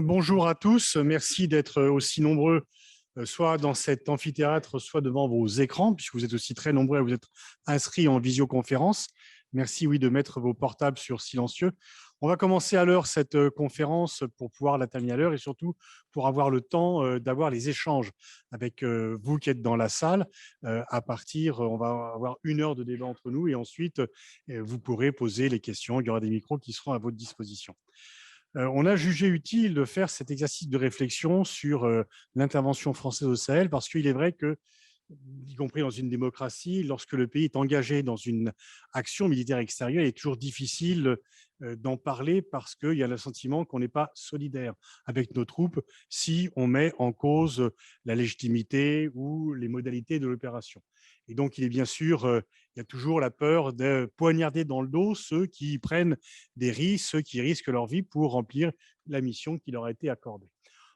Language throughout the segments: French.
Bonjour à tous, merci d'être aussi nombreux, soit dans cet amphithéâtre, soit devant vos écrans, puisque vous êtes aussi très nombreux à vous être inscrits en visioconférence. Merci, oui, de mettre vos portables sur silencieux. On va commencer à l'heure cette conférence pour pouvoir la terminer à l'heure et surtout pour avoir le temps d'avoir les échanges avec vous qui êtes dans la salle. On va avoir 1 heure de débat entre nous et ensuite vous pourrez poser les questions. Il y aura des micros qui seront à votre disposition. On a jugé utile de faire cet exercice de réflexion sur l'intervention française au Sahel, parce qu'il est vrai que, y compris dans une démocratie, lorsque le pays est engagé dans une action militaire extérieure, il est toujours difficile d'en parler parce qu'il y a le sentiment qu'on n'est pas solidaire avec nos troupes si on met en cause la légitimité ou les modalités de l'opération. Et donc, il est bien sûr, il y a toujours la peur de poignarder dans le dos ceux qui prennent des risques, ceux qui risquent leur vie pour remplir la mission qui leur a été accordée.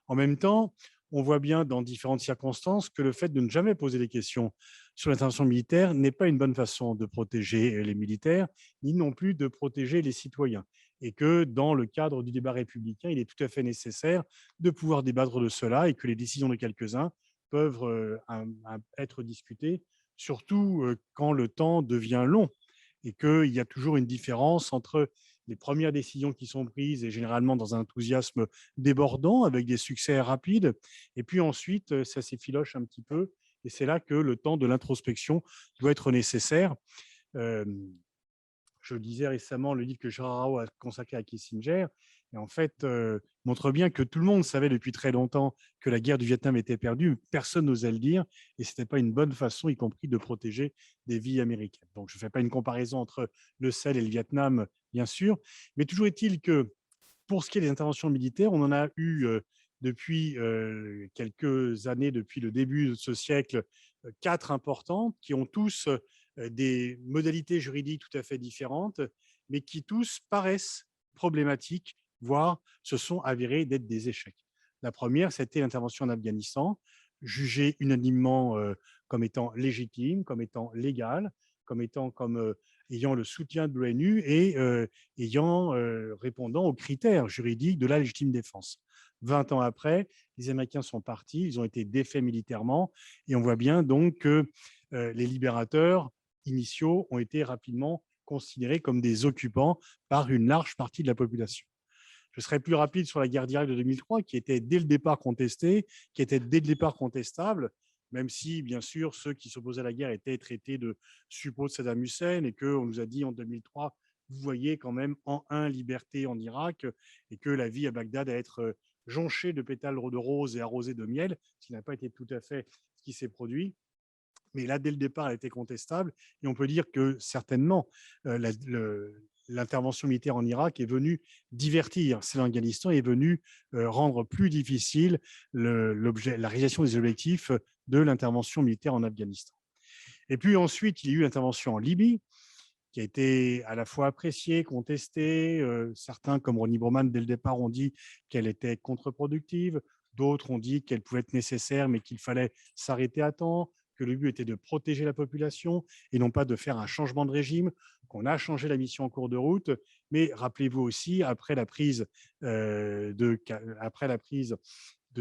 En même temps, on voit bien dans différentes circonstances que le fait de ne jamais poser des questions sur l'intervention militaire n'est pas une bonne façon de protéger les militaires, ni non plus de protéger les citoyens. Et que dans le cadre du débat républicain, il est tout à fait nécessaire de pouvoir débattre de cela et que les décisions de quelques-uns peuvent être discutées, surtout quand le temps devient long et qu'il y a toujours une différence entre les premières décisions qui sont prises et généralement dans un enthousiasme débordant avec des succès rapides. Et puis ensuite, ça s'effiloche un petit peu. Et c'est là que le temps de l'introspection doit être nécessaire. Euh, je lisais récemment le livre que Gérard Rao a consacré à Kissinger, et en fait, montre bien que tout le monde savait depuis très longtemps que la guerre du Vietnam était perdue, personne n'osait le dire, et ce n'était pas une bonne façon, y compris de protéger des vies américaines. Donc, je ne fais pas une comparaison entre le Sahel et le Vietnam, bien sûr, mais toujours est-il que pour ce qui est des interventions militaires, on en a eu depuis quelques années, depuis le début de ce siècle, 4 importantes qui ont tous des modalités juridiques tout à fait différentes, mais qui tous paraissent problématiques, voire se sont avérés d'être des échecs. La première, c'était l'intervention en Afghanistan, jugée unanimement comme étant légitime, comme étant légale, comme ayant le soutien de l'ONU et répondant aux critères juridiques de la légitime défense. 20 ans après, les Américains sont partis, ils ont été défaits militairement, et on voit bien donc que les libérateurs initiaux ont été rapidement considérés comme des occupants par une large partie de la population. Je serai plus rapide sur la guerre d'Irak de 2003, qui était dès le départ contestée, qui était dès le départ contestable, même si, bien sûr, ceux qui s'opposaient à la guerre étaient traités de suppôts de Saddam Hussein et qu'on nous a dit en 2003, vous voyez quand même en liberté en Irak et que la vie à Bagdad allait être jonchée de pétales de rose et arrosée de miel, ce qui n'a pas été tout à fait ce qui s'est produit. Mais là, dès le départ, elle était contestable. Et on peut dire que certainement, l'intervention militaire en Irak est venue divertir celle en Afghanistan, est venue rendre plus difficile la réalisation des objectifs de l'intervention militaire en Afghanistan. Et puis ensuite, il y a eu l'intervention en Libye, qui a été à la fois appréciée, contestée. Certains, comme Ronnie Broman, dès le départ, ont dit qu'elle était contre-productive. D'autres ont dit qu'elle pouvait être nécessaire, mais qu'il fallait s'arrêter à temps, que le but était de protéger la population et non pas de faire un changement de régime, qu'on a changé la mission en cours de route. Mais rappelez-vous aussi, après la prise de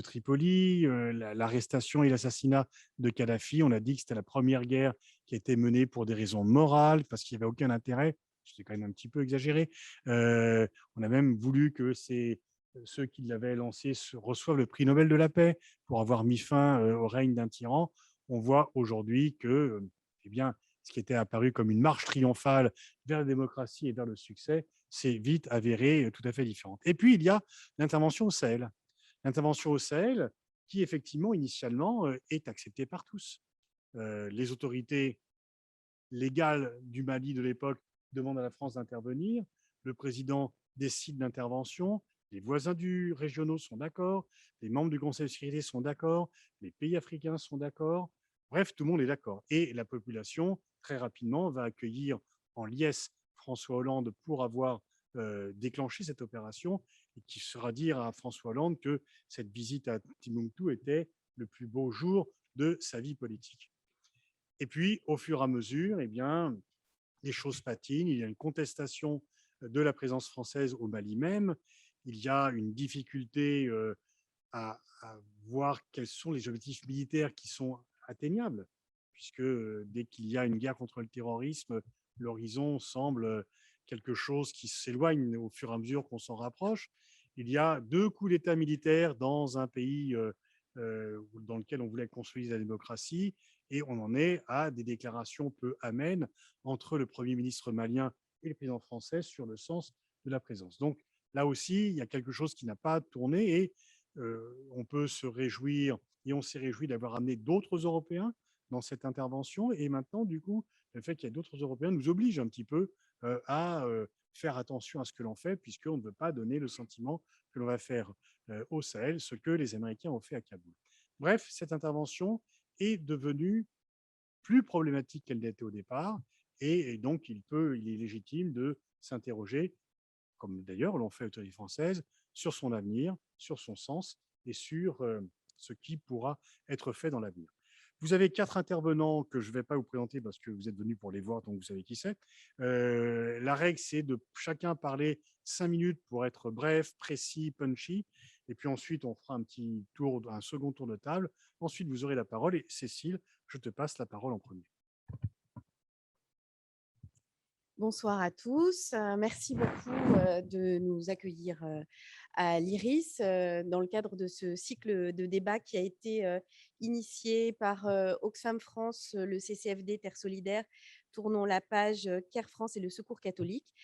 Tripoli, l'arrestation et l'assassinat de Kadhafi, on a dit que c'était la première guerre qui a été menée pour des raisons morales, parce qu'il n'y avait aucun intérêt. C'était quand même un petit peu exagéré. On a même voulu que ceux qui l'avaient lancé reçoivent le prix Nobel de la paix pour avoir mis fin au règne d'un tyran. On voit aujourd'hui que eh bien, ce qui était apparu comme une marche triomphale vers la démocratie et vers le succès, c'est vite avéré tout à fait différent. Et puis, il y a l'intervention au Sahel. L'intervention au Sahel, qui effectivement, initialement, est acceptée par tous. Les autorités légales du Mali de l'époque demandent à la France d'intervenir. Le président décide d'intervention. Les voisins régionaux sont d'accord. Les membres du Conseil de sécurité sont d'accord. Les pays africains sont d'accord. Bref, tout le monde est d'accord. Et la population, très rapidement, va accueillir en liesse François Hollande pour avoir déclenché cette opération et qui sera dire à François Hollande que cette visite à Timbuktu était le plus beau jour de sa vie politique. Et puis, au fur et à mesure, eh bien, les choses patinent. Il y a une contestation de la présence française au Mali même. il y a une difficulté à voir quels sont les objectifs militaires qui sont atteignables, puisque dès qu'il y a une guerre contre le terrorisme, l'horizon semble quelque chose qui s'éloigne au fur et à mesure qu'on s'en rapproche. Il y a 2 coups d'État militaires dans un pays dans lequel on voulait consolider la démocratie, et on en est à des déclarations peu amènes entre le Premier ministre malien et le président français sur le sens de la présence. Donc là aussi, il y a quelque chose qui n'a pas tourné, et on peut se réjouir, et on s'est réjoui d'avoir amené d'autres Européens dans cette intervention. Et maintenant, du coup, le fait qu'il y ait d'autres Européens nous oblige un petit peu à faire attention à ce que l'on fait, puisqu'on ne veut pas donner le sentiment que l'on va faire au Sahel ce que les Américains ont fait à Kaboul. Bref, cette intervention est devenue plus problématique qu'elle n'était au départ, et donc il est légitime de s'interroger, comme d'ailleurs l'ont fait les autorités françaises, sur son avenir, sur son sens et sur ce qui pourra être fait dans l'avenir. Vous avez 4 intervenants que je ne vais pas vous présenter parce que vous êtes venus pour les voir, donc vous savez qui c'est. La règle, c'est de chacun parler 5 minutes pour être bref, précis, punchy. Et puis ensuite, on fera un second tour de table. Ensuite, vous aurez la parole. Et Cécile, je te passe la parole en premier. Bonsoir à tous. Merci beaucoup de nous accueillir à l'IRIS dans le cadre de ce cycle de débat qui a été initié par Oxfam France, le CCFD Terre Solidaire, Tournons la page, Care France et le Secours catholique.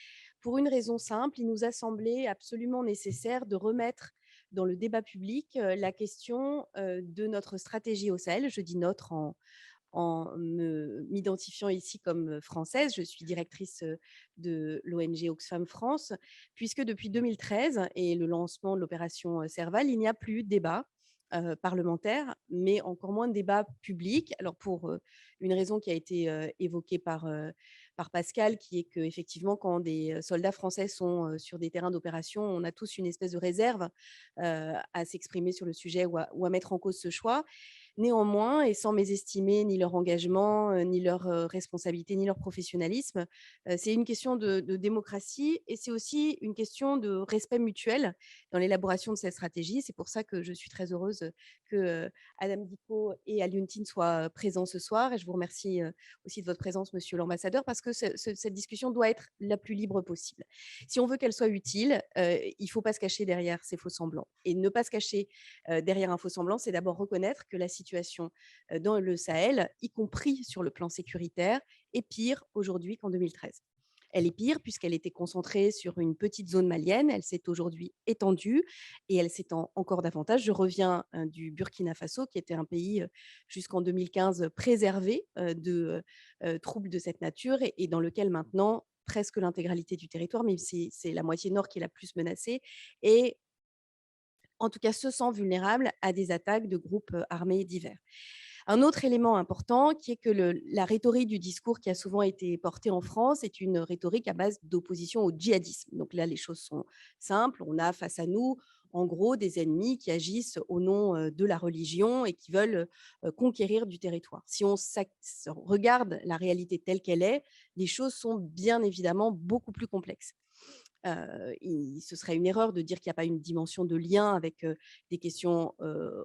Pour une raison simple, il nous a semblé absolument nécessaire de remettre dans le débat public la question de notre stratégie au Sahel. Je dis notre en m'identifiant ici comme française. Je suis directrice de l'ONG Oxfam France, puisque depuis 2013 et le lancement de l'opération Serval, il n'y a plus de débat parlementaire, mais encore moins de débat public. Alors pour une raison qui a été évoquée par Pascal, qui est qu'effectivement, quand des soldats français sont sur des terrains d'opération, on a tous une espèce de réserve à s'exprimer sur le sujet ou à mettre en cause ce choix. Néanmoins, et sans mésestimer ni leur engagement, ni leur responsabilité, ni leur professionnalisme, c'est une question de démocratie et c'est aussi une question de respect mutuel dans l'élaboration de cette stratégie. C'est pour ça que je suis très heureuse que Adam Dicot et Alioune soient présents ce soir. Et je vous remercie aussi de votre présence, monsieur l'ambassadeur, parce que cette discussion doit être la plus libre possible. Si on veut qu'elle soit utile, il ne faut pas se cacher derrière ces faux semblants. Et ne pas se cacher derrière un faux semblant, c'est d'abord reconnaître que la situation dans le Sahel, y compris sur le plan sécuritaire, est pire aujourd'hui qu'en 2013. Elle est pire puisqu'elle était concentrée sur une petite zone malienne. Elle s'est aujourd'hui étendue et elle s'étend encore davantage. Je reviens du Burkina Faso, qui était un pays jusqu'en 2015 préservé de troubles de cette nature et dans lequel maintenant presque l'intégralité du territoire, mais c'est la moitié nord qui est la plus menacée, et en tout cas se sent vulnérable à des attaques de groupes armés divers. Un autre élément important qui est que la rhétorique du discours qui a souvent été portée en France est une rhétorique à base d'opposition au djihadisme. Donc là, les choses sont simples. On a face à nous, en gros, des ennemis qui agissent au nom de la religion et qui veulent conquérir du territoire. Si on regarde la réalité telle qu'elle est, les choses sont bien évidemment beaucoup plus complexes. Ce serait une erreur de dire qu'il n'y a pas une dimension de lien avec des questions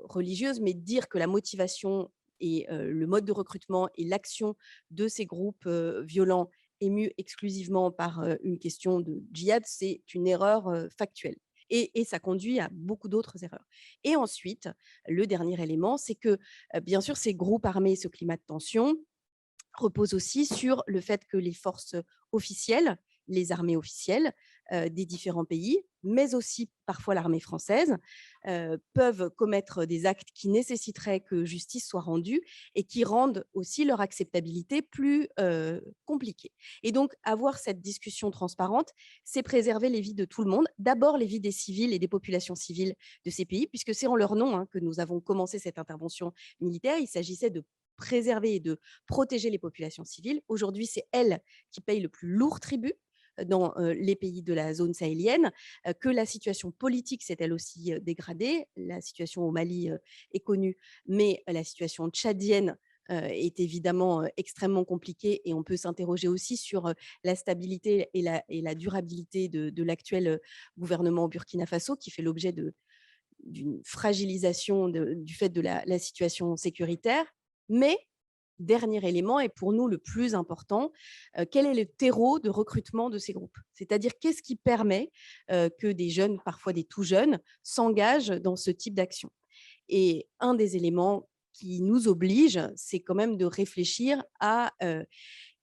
religieuses, mais dire que la motivation et le mode de recrutement et l'action de ces groupes violents émus exclusivement par une question de djihad, c'est une erreur factuelle. Et ça conduit à beaucoup d'autres erreurs. Et ensuite, le dernier élément, c'est que, bien sûr, ces groupes armés, ce climat de tension, repose aussi sur le fait que les forces officielles, les armées officielles des différents pays, mais aussi parfois l'armée française, peuvent commettre des actes qui nécessiteraient que justice soit rendue et qui rendent aussi leur acceptabilité plus compliquée. Et donc, avoir cette discussion transparente, c'est préserver les vies de tout le monde, d'abord les vies des civils et des populations civiles de ces pays, puisque c'est en leur nom que nous avons commencé cette intervention militaire. Il s'agissait de préserver et de protéger les populations civiles. Aujourd'hui, c'est elles qui payent le plus lourd tribut dans les pays de la zone sahélienne, que la situation politique s'est elle aussi dégradée. La situation au Mali est connue, mais la situation tchadienne est évidemment extrêmement compliquée et on peut s'interroger aussi sur la stabilité et la durabilité de l'actuel gouvernement au Burkina Faso, qui fait l'objet d'une fragilisation du fait de la situation sécuritaire. Mais, dernier élément, et pour nous le plus important, quel est le terreau de recrutement de ces groupes? C'est-à-dire, qu'est-ce qui permet que des jeunes, parfois des tout jeunes, s'engagent dans ce type d'action? Et un des éléments qui nous oblige, c'est quand même de réfléchir à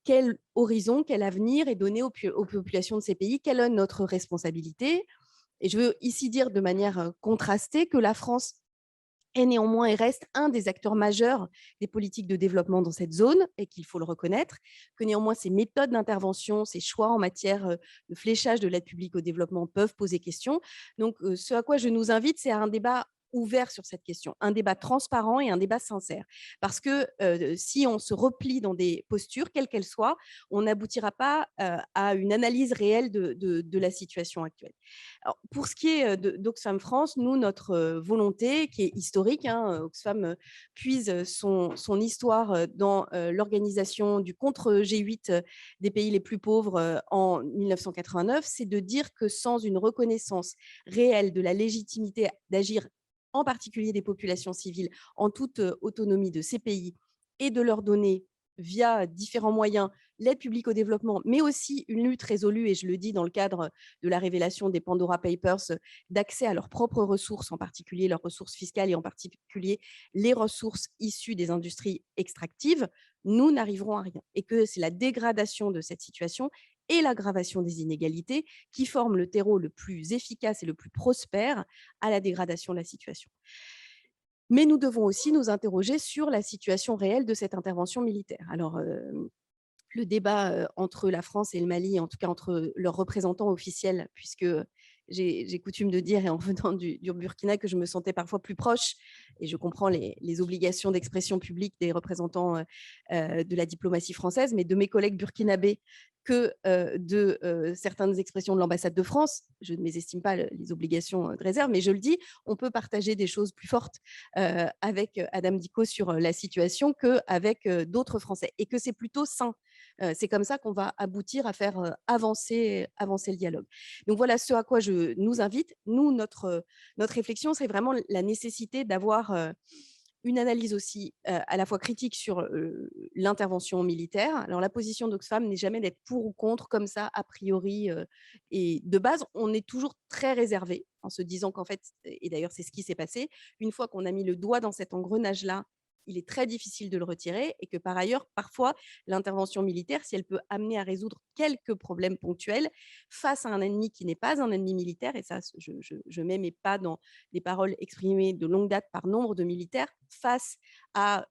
quel horizon, quel avenir est donné aux populations de ces pays, quelle est notre responsabilité. Et je veux ici dire de manière contrastée que la France est néanmoins et reste un des acteurs majeurs des politiques de développement dans cette zone et qu'il faut le reconnaître, que néanmoins ces méthodes d'intervention, ces choix en matière de fléchage de l'aide publique au développement peuvent poser question. Donc ce à quoi je nous invite, c'est à un débat ouvert sur cette question, un débat transparent et un débat sincère. Parce que si on se replie dans des postures, quelles qu'elles soient, on n'aboutira pas à une analyse réelle de la situation actuelle. Alors, pour ce qui est d'Oxfam France, nous, notre volonté, qui est historique, hein, Oxfam puise son histoire dans l'organisation du contre G8 des pays les plus pauvres en 1989, c'est de dire que sans une reconnaissance réelle de la légitimité d'agir, en particulier des populations civiles, en toute autonomie de ces pays, et de leur donner, via différents moyens, l'aide publique au développement, mais aussi une lutte résolue, et je le dis dans le cadre de la révélation des Pandora Papers, d'accès à leurs propres ressources, en particulier leurs ressources fiscales et en particulier les ressources issues des industries extractives, nous n'arriverons à rien. Et que c'est la dégradation de cette situation et l'aggravation des inégalités qui forment le terreau le plus efficace et le plus prospère à la dégradation de la situation. Mais nous devons aussi nous interroger sur la situation réelle de cette intervention militaire. Alors, le débat entre la France et le Mali, en tout cas entre leurs représentants officiels, puisque j'ai coutume de dire, et en venant du Burkina, que je me sentais parfois plus proche, et je comprends les obligations d'expression publique des représentants de la diplomatie française, mais de mes collègues burkinabés que de certaines expressions de l'ambassade de France. Je ne mésestime pas les obligations de réserve, mais je le dis, on peut partager des choses plus fortes avec Adam Dicot sur la situation qu'avec d'autres Français, et que c'est plutôt sain. C'est comme ça qu'on va aboutir à faire avancer le dialogue. Donc voilà ce à quoi je nous invite. Nous, notre réflexion, c'est vraiment la nécessité d'avoir une analyse aussi à la fois critique sur l'intervention militaire. Alors la position d'Oxfam n'est jamais d'être pour ou contre comme ça, a priori. Et de base, on est toujours très réservé en se disant qu'en fait, et d'ailleurs c'est ce qui s'est passé, une fois qu'on a mis le doigt dans cet engrenage-là, il est très difficile de le retirer, et que par ailleurs, parfois, l'intervention militaire, si elle peut amener à résoudre quelques problèmes ponctuels face à un ennemi qui n'est pas un ennemi militaire, et ça, je mets mes pas dans les paroles exprimées de longue date par nombre de militaires, face à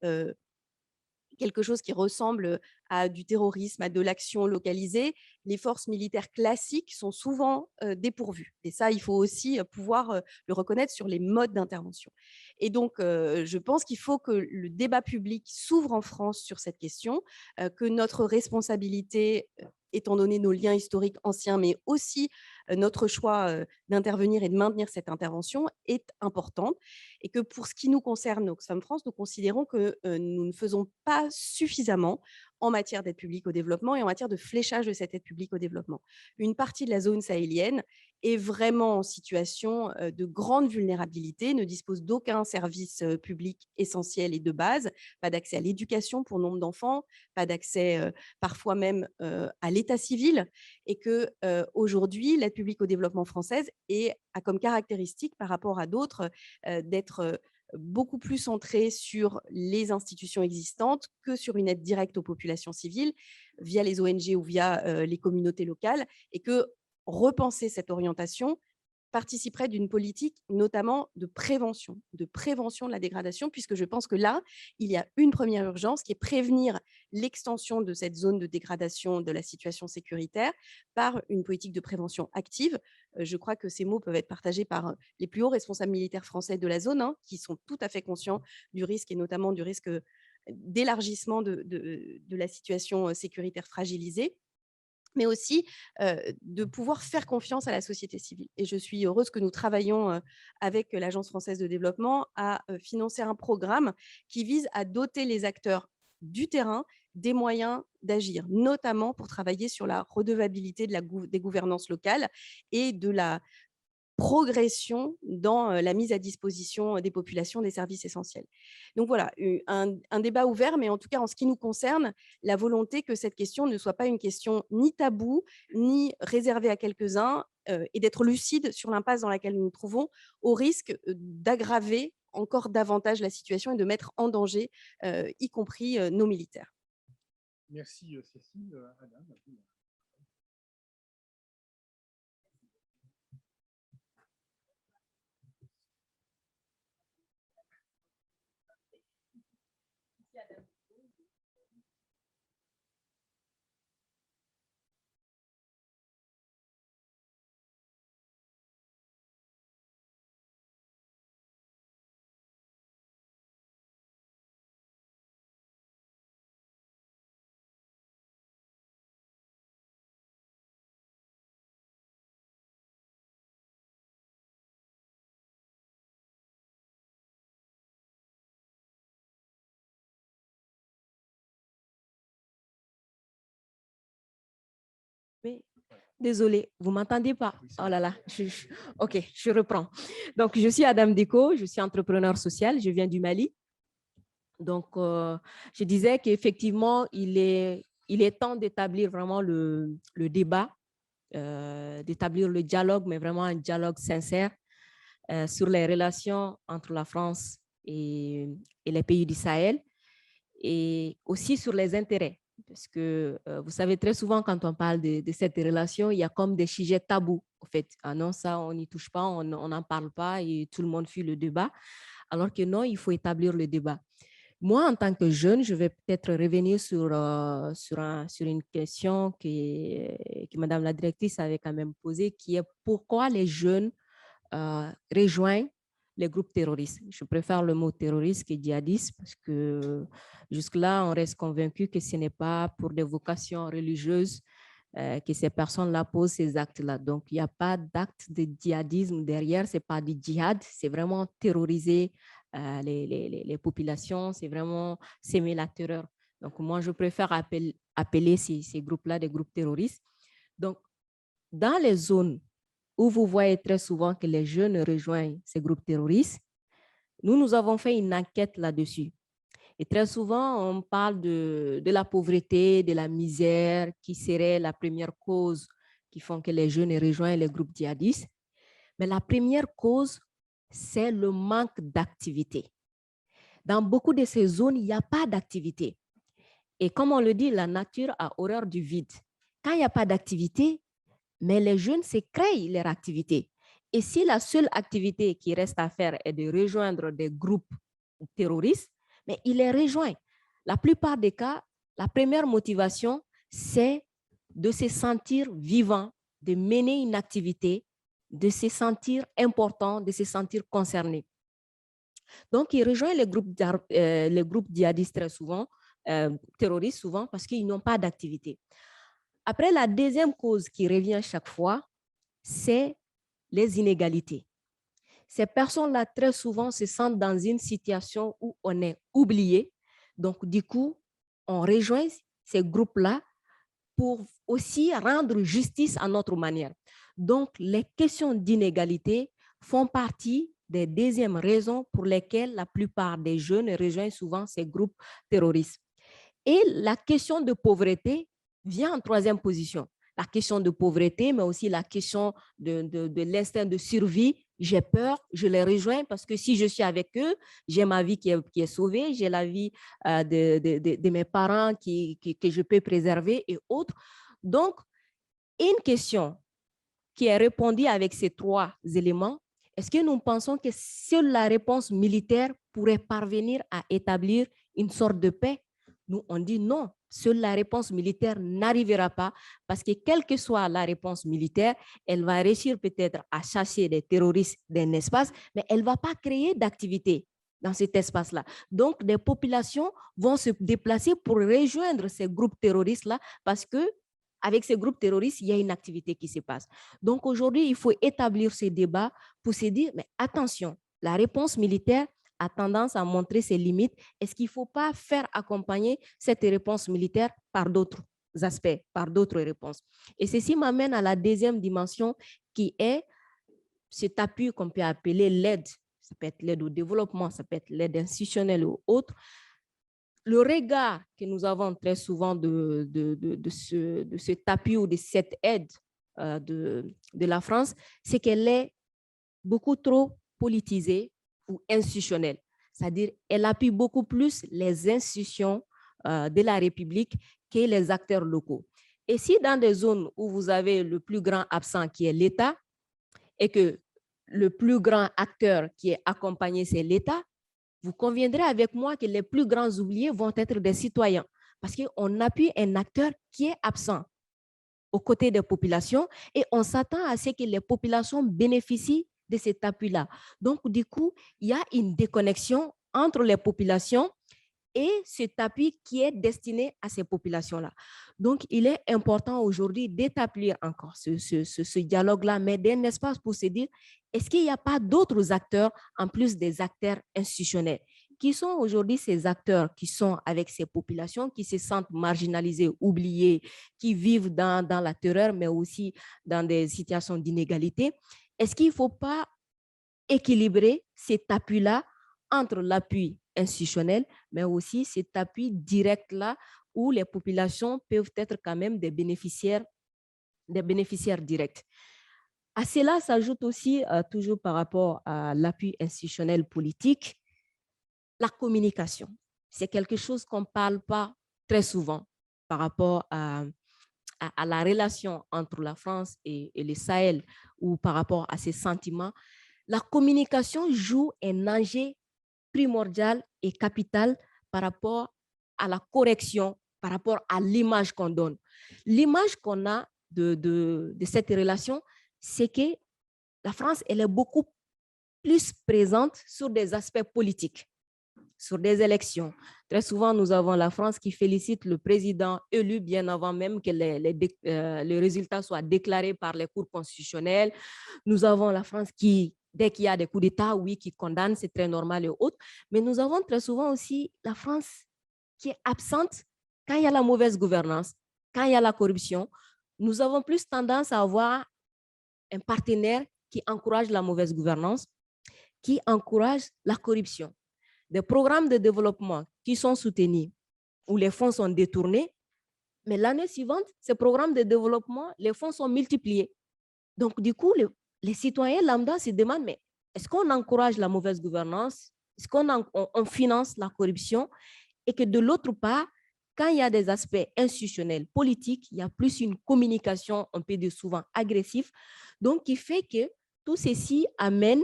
quelque chose qui ressemble à du terrorisme, à de l'action localisée, les forces militaires classiques sont souvent dépourvues. Et ça, il faut aussi pouvoir le reconnaître sur les modes d'intervention. Et donc, je pense qu'il faut que le débat public s'ouvre en France sur cette question, que notre responsabilité, étant donné nos liens historiques anciens, mais aussi notre choix d'intervenir et de maintenir cette intervention est importante, et que pour ce qui nous concerne, Oxfam France, nous considérons que nous ne faisons pas suffisamment en matière d'aide publique au développement et en matière de fléchage de cette aide publique au développement. Une partie de la zone sahélienne est vraiment en situation de grande vulnérabilité, ne dispose d'aucun service public essentiel et de base, pas d'accès à l'éducation pour nombre d'enfants, pas d'accès parfois même à l'état civil, et que aujourd'hui, l'aide publique au développement française a comme caractéristique par rapport à d'autres d'être beaucoup plus centrée sur les institutions existantes que sur une aide directe aux populations civiles via les ONG ou via les communautés locales, et que repenser cette orientation participerait d'une politique notamment de prévention de la dégradation, puisque je pense que là, il y a une première urgence qui est prévenir l'extension de cette zone de dégradation de la situation sécuritaire par une politique de prévention active. Je crois que ces mots peuvent être partagés par les plus hauts responsables militaires français de la zone, hein, qui sont tout à fait conscients du risque, et notamment du risque d'élargissement de la situation sécuritaire fragilisée, mais aussi de pouvoir faire confiance à la société civile. Et je suis heureuse que nous travaillions avec l'Agence française de développement à financer un programme qui vise à doter les acteurs du terrain des moyens d'agir, notamment pour travailler sur la redevabilité des gouvernances locales et de la progression dans la mise à disposition des populations des services essentiels. Donc voilà, un débat ouvert, mais en tout cas, en ce qui nous concerne, la volonté que cette question ne soit pas une question ni taboue, ni réservée à quelques-uns, et d'être lucide sur l'impasse dans laquelle nous nous trouvons, au risque d'aggraver encore davantage la situation et de mettre en danger, y compris nos militaires. Merci Cécile. Adam. Désolée, vous ne m'entendez pas? Oh là là, ok, je reprends. Donc, je suis Adam Deko, je suis entrepreneur social, je viens du Mali. Donc, je disais qu'effectivement, il est temps d'établir vraiment le débat, d'établir le dialogue, mais vraiment un dialogue sincère sur les relations entre la France et les pays du Sahel et aussi sur les intérêts. Parce que vous savez, très souvent, quand on parle de cette relation, il y a comme des sujets tabous. En fait, ah non, ça, on n'y touche pas, on n'en parle pas et tout le monde fuit le débat. Alors que non, il faut établir le débat. Moi, en tant que jeune, je vais peut-être revenir sur une question que Madame la directrice avait quand même posée, qui est pourquoi les jeunes rejoignent les groupes terroristes. Je préfère le mot terroriste que djihadiste parce que jusque-là, on reste convaincu que ce n'est pas pour des vocations religieuses que ces personnes-là posent ces actes-là. Donc, il n'y a pas d'acte de djihadisme derrière, ce n'est pas du djihad, c'est vraiment terroriser les populations, c'est vraiment s'aimer la terreur. Donc, moi, je préfère appeler ces groupes-là des groupes terroristes. Donc, dans les zones où vous voyez très souvent que les jeunes rejoignent ces groupes terroristes, nous avons fait une enquête là-dessus. Et très souvent, on parle de la pauvreté, de la misère, qui serait la première cause qui font que les jeunes rejoignent les groupes djihadistes. Mais la première cause, c'est le manque d'activité. Dans beaucoup de ces zones, il n'y a pas d'activité. Et comme on le dit, la nature a horreur du vide. Quand il n'y a pas d'activité, mais les jeunes se créent leur activité. Et si la seule activité qui reste à faire est de rejoindre des groupes terroristes, mais ils les rejoignent. La plupart des cas, la première motivation, c'est de se sentir vivant, de mener une activité, de se sentir important, de se sentir concerné. Donc, ils rejoignent les groupes djihadistes très souvent, terroristes souvent, parce qu'ils n'ont pas d'activité. Après, la deuxième cause qui revient chaque fois, c'est les inégalités. Ces personnes-là, très souvent, se sentent dans une situation où on est oublié. Donc, du coup, on rejoint ces groupes-là pour aussi rendre justice à notre manière. Donc, les questions d'inégalité font partie des deuxièmes raisons pour lesquelles la plupart des jeunes rejoignent souvent ces groupes terroristes. Et la question de pauvreté vient en troisième position. La question de pauvreté, mais aussi la question de l'instinct de survie. J'ai peur, je les rejoins parce que si je suis avec eux, j'ai ma vie qui est sauvée, j'ai la vie de mes parents que je peux préserver et autres. Donc, une question qui est répondue avec ces trois éléments, est-ce que nous pensons que seule la réponse militaire pourrait parvenir à établir une sorte de paix? Nous, on dit non, seule la réponse militaire n'arrivera pas parce que quelle que soit la réponse militaire, elle va réussir peut-être à chasser des terroristes d'un espace, mais elle ne va pas créer d'activité dans cet espace-là. Donc, des populations vont se déplacer pour rejoindre ces groupes terroristes-là parce que avec ces groupes terroristes, il y a une activité qui se passe. Donc, aujourd'hui, il faut établir ces débats pour se dire, mais attention, la réponse militaire a tendance à montrer ses limites. Est-ce qu'il ne faut pas faire accompagner cette réponse militaire par d'autres aspects, par d'autres réponses? Et ceci m'amène à la deuxième dimension qui est cet appui qu'on peut appeler l'aide. Ça peut être l'aide au développement, ça peut être l'aide institutionnelle ou autre. Le regard que nous avons très souvent de cet appui ou de cette aide de la France, c'est qu'elle est beaucoup trop politisée ou institutionnelle. C'est-à-dire qu'elle appuie beaucoup plus les institutions de la République que les acteurs locaux. Et si dans des zones où vous avez le plus grand absent qui est l'État et que le plus grand acteur qui est accompagné, c'est l'État, vous conviendrez avec moi que les plus grands oubliés vont être des citoyens parce qu'on appuie un acteur qui est absent aux côtés des populations et on s'attend à ce que les populations bénéficient de cet appui-là. Donc, du coup, il y a une déconnexion entre les populations et cet appui qui est destiné à ces populations-là. Donc, il est important aujourd'hui d'établir encore ce dialogue-là, mais d'un espace pour se dire, est-ce qu'il n'y a pas d'autres acteurs en plus des acteurs institutionnels? Qui sont aujourd'hui ces acteurs qui sont avec ces populations, qui se sentent marginalisés, oubliés, qui vivent dans la terreur, mais aussi dans des situations d'inégalité? Est-ce qu'il ne faut pas équilibrer cet appui-là entre l'appui institutionnel, mais aussi cet appui direct-là où les populations peuvent être quand même des bénéficiaires directs. À cela s'ajoute aussi, toujours par rapport à l'appui institutionnel politique, la communication. C'est quelque chose qu'on ne parle pas très souvent par rapport à la relation entre la France et le Sahel ou par rapport à ces sentiments. La communication joue un enjeu primordial et capital par rapport à la correction, par rapport à l'image qu'on donne. L'image qu'on a de cette relation, c'est que la France, elle est beaucoup plus présente sur des aspects politiques, sur des élections. Très souvent, nous avons la France qui félicite le président élu bien avant même que les résultats soient déclarés par les cours constitutionnels. Nous avons la France qui, dès qu'il y a des coups d'État, oui, qui condamne, c'est très normal et autres. Mais nous avons très souvent aussi la France qui est absente quand il y a la mauvaise gouvernance, quand il y a la corruption. Nous avons plus tendance à avoir un partenaire qui encourage la mauvaise gouvernance, qui encourage la corruption. Des programmes de développement qui sont soutenus, où les fonds sont détournés, mais l'année suivante, ces programmes de développement, les fonds sont multipliés. Donc, du coup, les citoyens lambda se demandent, mais est-ce qu'on encourage la mauvaise gouvernance? Est-ce qu'on finance la corruption? Et que de l'autre part, quand il y a des aspects institutionnels, politiques, il y a plus une communication, on peut dire souvent agressive, donc qui fait que tout ceci amène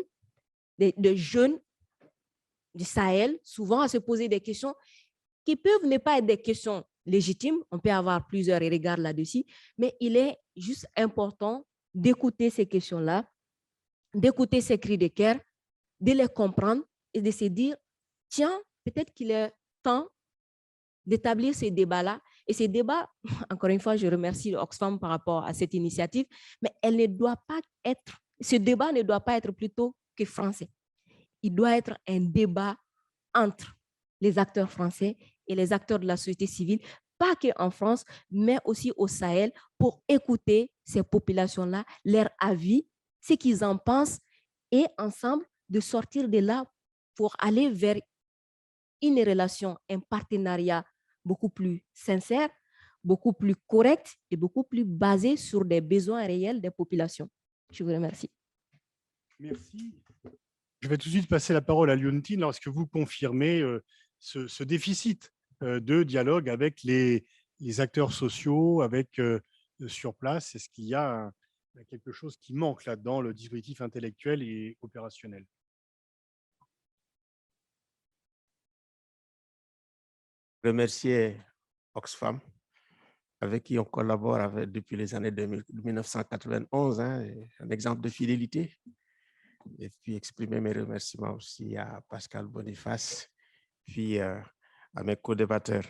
des jeunes du Sahel souvent à se poser des questions qui peuvent ne pas être des questions légitimes, on peut avoir plusieurs regards là-dessus, mais il est juste important d'écouter ces questions-là, d'écouter ces cris de cœur, de les comprendre et de se dire, tiens, peut-être qu'il est temps d'établir ces débats-là. Et ces débats, encore une fois, je remercie Oxfam par rapport à cette initiative, mais ce débat ne doit pas être plutôt que français. Il doit être un débat entre les acteurs français et les acteurs de la société civile, pas qu'en France, mais aussi au Sahel, pour écouter ces populations-là, leur avis, ce qu'ils en pensent, et ensemble de sortir de là pour aller vers une relation, un partenariat beaucoup plus sincère, beaucoup plus correct et beaucoup plus basé sur des besoins réels des populations. Je vous remercie. Merci. Je vais tout de suite passer la parole à Leontine lorsque vous confirmez ce déficit de dialogue avec les acteurs sociaux, avec sur place. Est-ce qu'il y a quelque chose qui manque là-dedans, le dispositif intellectuel et opérationnel? Remercier Oxfam, avec qui on collabore depuis les années 1991, un exemple de fidélité. Et puis exprimer mes remerciements aussi à Pascal Boniface, puis à mes co-débatteurs.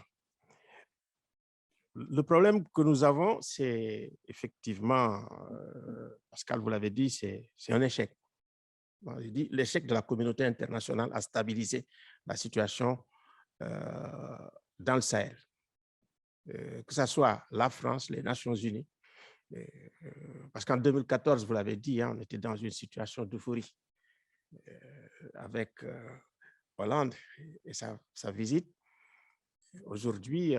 Le problème que nous avons, c'est effectivement, Pascal vous l'avez dit, c'est un échec. Je dis l'échec de la communauté internationale à stabiliser la situation dans le Sahel. Que ce soit la France, les Nations Unies, parce qu'en 2014, vous l'avez dit, hein, on était dans une situation d'euphorie avec Hollande et sa visite. Aujourd'hui,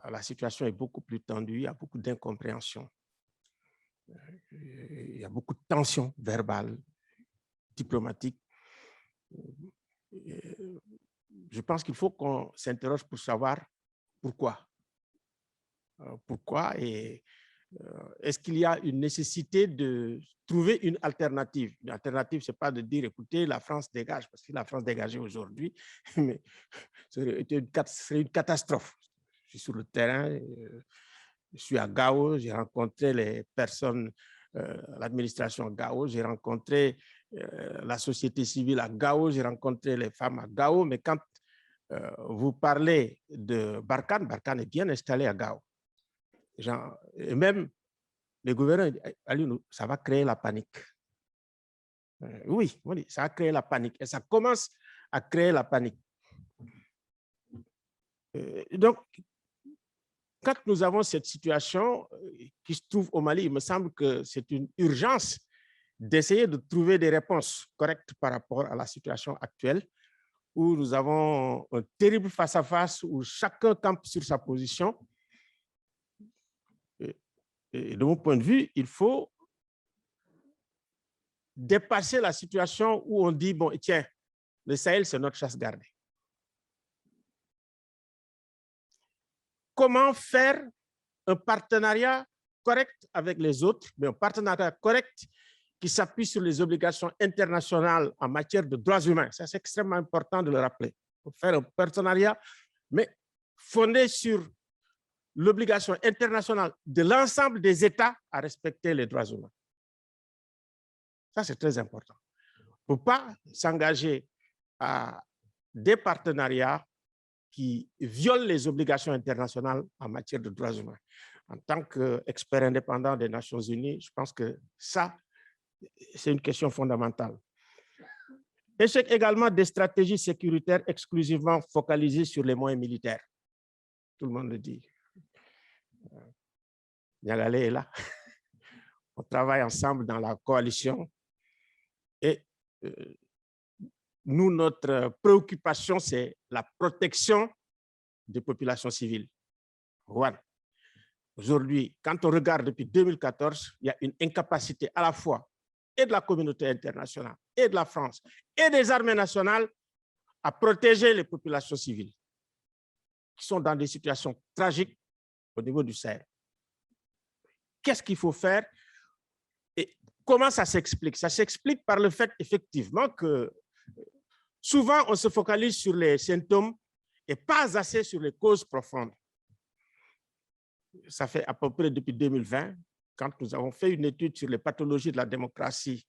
la situation est beaucoup plus tendue, il y a beaucoup d'incompréhension. Il y a beaucoup de tensions verbales, diplomatiques. Je pense qu'il faut qu'on s'interroge pour savoir pourquoi. Pourquoi et est-ce qu'il y a une nécessité de trouver une alternative? Une alternative, ce n'est pas de dire, écoutez, la France dégage, parce que la France dégagée aujourd'hui, mais ce serait une catastrophe. Je suis sur le terrain, je suis à Gao, j'ai rencontré les personnes, l'administration à Gao, j'ai rencontré la société civile à Gao, j'ai rencontré les femmes à Gao, mais quand vous parlez de Barkhane, Barkhane est bien installé à Gao. Et même les gouverneurs, ça va créer la panique. Oui, ça va créer la panique. Et ça commence à créer la panique. Donc, quand nous avons cette situation qui se trouve au Mali, il me semble que c'est une urgence d'essayer de trouver des réponses correctes par rapport à la situation actuelle, où nous avons un terrible face-à-face, où chacun campe sur sa position. Et de mon point de vue, il faut dépasser la situation où on dit, bon, tiens, le Sahel, c'est notre chasse gardée. Comment faire un partenariat correct avec les autres, mais un partenariat correct qui s'appuie sur les obligations internationales en matière de droits humains. Ça, c'est extrêmement important de le rappeler. Il faut faire un partenariat, mais fondé sur l'obligation internationale de l'ensemble des États à respecter les droits humains. Ça, c'est très important. Il ne faut pas s'engager à des partenariats qui violent les obligations internationales en matière de droits humains. En tant qu'expert indépendant des Nations Unies, je pense que ça, c'est une question fondamentale. Échec également des stratégies sécuritaires exclusivement focalisées sur les moyens militaires. Tout le monde le dit. Niagalé est là. On travaille ensemble dans la coalition et nous, notre préoccupation, c'est la protection des populations civiles. Voilà. Aujourd'hui, quand on regarde depuis 2014, il y a une incapacité à la fois et de la communauté internationale, et de la France, et des armées nationales à protéger les populations civiles qui sont dans des situations tragiques au niveau du Sahel. Qu'est-ce qu'il faut faire et comment ça s'explique? Ça s'explique par le fait effectivement que souvent on se focalise sur les symptômes et pas assez sur les causes profondes. Ça fait à peu près depuis 2020, quand nous avons fait une étude sur les pathologies de la démocratie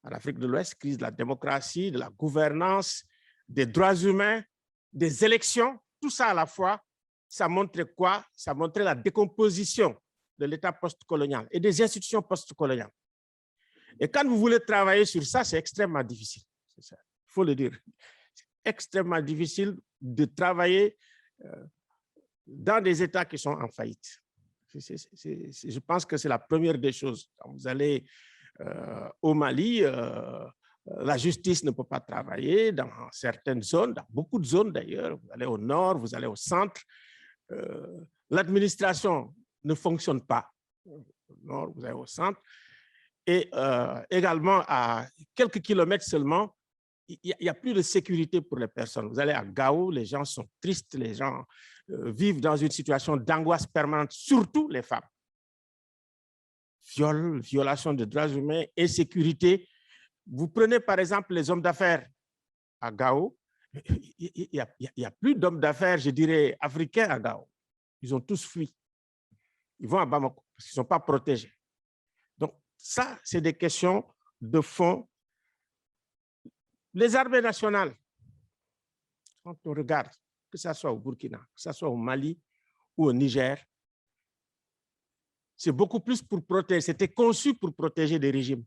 en Afrique de l'Ouest, crise de la démocratie, de la gouvernance, des droits humains, des élections, tout ça à la fois, ça montrait quoi? Ça montrait la décomposition de l'État post-colonial et des institutions post-coloniales. Et quand vous voulez travailler sur ça, c'est extrêmement difficile. Il faut le dire. C'est extrêmement difficile de travailler dans des États qui sont en faillite. Je pense que c'est la première des choses. Quand vous allez au Mali, la justice ne peut pas travailler dans certaines zones, dans beaucoup de zones d'ailleurs. Vous allez au nord, vous allez au centre. L'administration ne fonctionne pas. Au nord, vous allez au centre. Et également, à quelques kilomètres seulement, il n'y a plus de sécurité pour les personnes. Vous allez à Gao, les gens sont tristes, les gens vivent dans une situation d'angoisse permanente, surtout les femmes. Viol, violation des droits humains, insécurité. Vous prenez par exemple les hommes d'affaires à Gao, il n'y a plus d'hommes d'affaires, je dirais, africains à Gao. Ils ont tous fui. Ils vont à Bamako parce qu'ils ne sont pas protégés. Donc ça, c'est des questions de fond. Les armées nationales, quand on regarde, que ce soit au Burkina, que ce soit au Mali ou au Niger, c'est beaucoup plus pour protéger, c'était conçu pour protéger des régimes.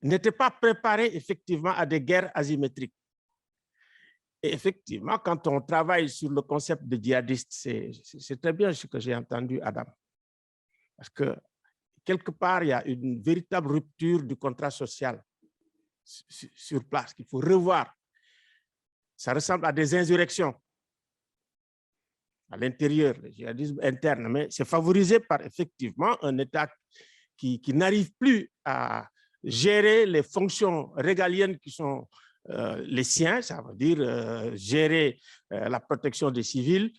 n'étaient pas préparés effectivement à des guerres asymétriques. Et effectivement, quand on travaille sur le concept de djihadiste, c'est très bien ce que j'ai entendu, Adam. Parce que quelque part, il y a une véritable rupture du contrat social sur place qu'il faut revoir. Ça ressemble à des insurrections à l'intérieur, le djihadisme interne, mais c'est favorisé par effectivement un État qui n'arrive plus à gérer les fonctions régaliennes qui sont les siens, ça veut dire gérer la protection des civils.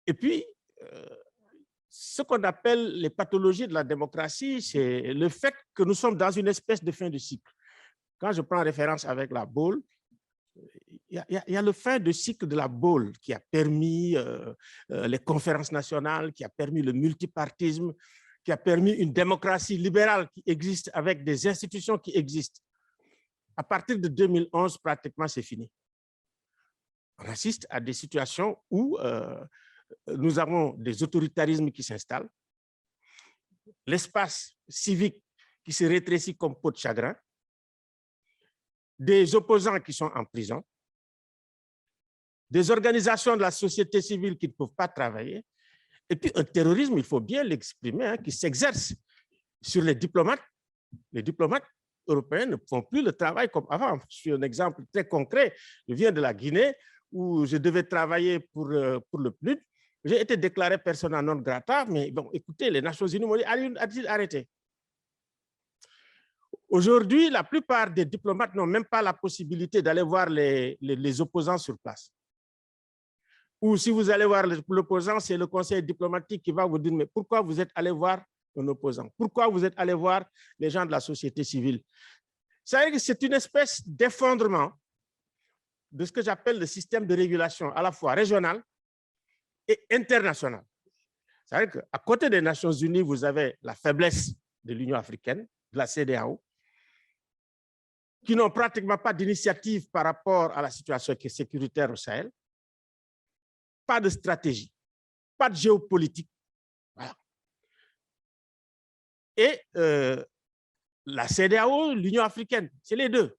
Et puis, ce qu'on appelle les pathologies de la démocratie, c'est le fait que nous sommes dans une espèce de fin de cycle. Quand je prends référence avec la Baule, il y a le fin de cycle de la Baule qui a permis les conférences nationales, qui a permis le multipartisme, qui a permis une démocratie libérale qui existe avec des institutions qui existent. À partir de 2011, pratiquement, c'est fini. On assiste à des situations où nous avons des autoritarismes qui s'installent, l'espace civique qui se rétrécit comme peau de chagrin, des opposants qui sont en prison, des organisations de la société civile qui ne peuvent pas travailler, et puis un terrorisme, il faut bien l'exprimer, hein, qui s'exerce sur les diplomates. Les diplomates européens ne font plus le travail comme avant. Je suis un exemple très concret. Je viens de la Guinée, où je devais travailler pour le PNUD. J'ai été déclaré persona non grata, mais bon, écoutez, les Nations Unies m'ont dit arrêtez. Aujourd'hui, la plupart des diplomates n'ont même pas la possibilité d'aller voir les opposants sur place. Ou si vous allez voir l'opposant, c'est le conseil diplomatique qui va vous dire, mais pourquoi vous êtes allé voir un opposant? Pourquoi vous êtes allé voir les gens de la société civile? C'est une espèce d'effondrement de ce que j'appelle le système de régulation, à la fois régional et international. C'est-à-dire qu'à côté des Nations Unies, vous avez la faiblesse de l'Union africaine, de la CEDEAO, qui n'ont pratiquement pas d'initiative par rapport à la situation sécuritaire au Sahel, pas de stratégie, pas de géopolitique. Voilà. Et la CEDEAO, l'Union africaine, c'est les deux.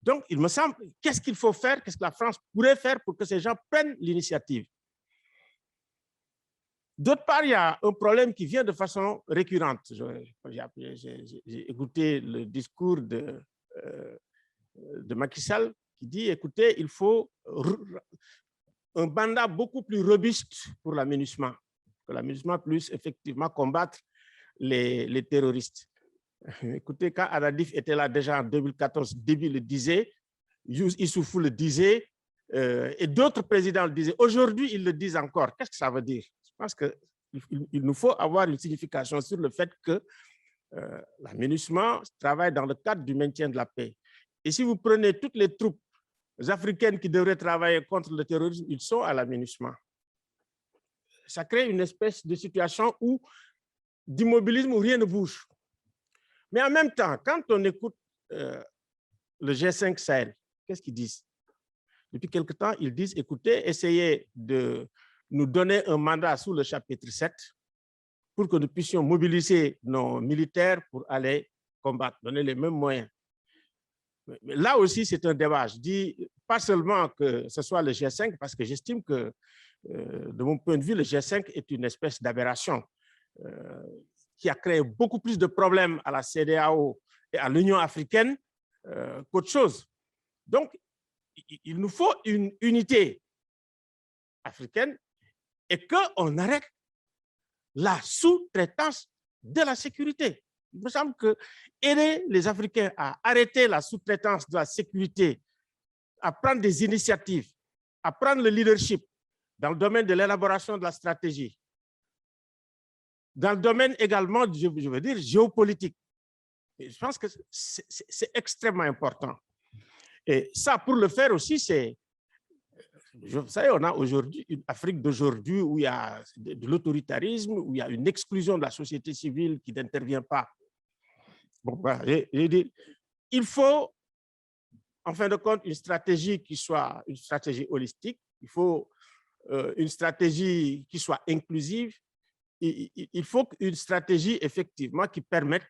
Donc, il me semble, qu'est-ce qu'il faut faire, qu'est-ce que la France pourrait faire pour que ces gens prennent l'initiative? D'autre part, il y a un problème qui vient de façon récurrente. J'ai écouté le discours de Macky Sall qui dit, écoutez, il faut un mandat beaucoup plus robuste pour la MINUSMA, que la MINUSMA puisse effectivement combattre les terroristes. Écoutez, quand Adadif était là déjà en 2014, Déby le disait, Issoufou le disait, et d'autres présidents le disaient. Aujourd'hui, ils le disent encore. Qu'est-ce que ça veut dire? Je pense qu'il nous faut avoir une signification sur le fait que la MINUSMA travaille dans le cadre du maintien de la paix. Et si vous prenez toutes les troupes africaines qui devraient travailler contre le terrorisme, ils sont à la MINUSMA. Ça crée une espèce de situation d'immobilisme où rien ne bouge. Mais en même temps, quand on écoute le G5 Sahel, qu'est-ce qu'ils disent? Depuis quelque temps, ils disent, écoutez, essayez de nous donner un mandat sous le chapitre 7 pour que nous puissions mobiliser nos militaires pour aller combattre, donner les mêmes moyens. Mais là aussi, c'est un débat. Je dis pas seulement que ce soit le G5, parce que j'estime que, de mon point de vue, le G5 est une espèce d'aberration qui a créé beaucoup plus de problèmes à la CEDEAO et à l'Union africaine qu'autre chose. Donc, il nous faut une unité africaine et qu'on arrête la sous-traitance de la sécurité. Il me semble que aider les Africains à arrêter la sous-traitance de la sécurité, à prendre des initiatives, à prendre le leadership dans le domaine de l'élaboration de la stratégie, dans le domaine également, je veux dire, géopolitique. Et je pense que c'est extrêmement important. Et ça, pour le faire aussi, c'est... Vous savez, on a aujourd'hui une Afrique d'aujourd'hui où il y a de l'autoritarisme, où il y a une exclusion de la société civile qui n'intervient pas. Bon, voilà, il faut, en fin de compte, une stratégie qui soit une stratégie holistique. Il faut une stratégie qui soit inclusive. Il faut une stratégie, effectivement, qui permette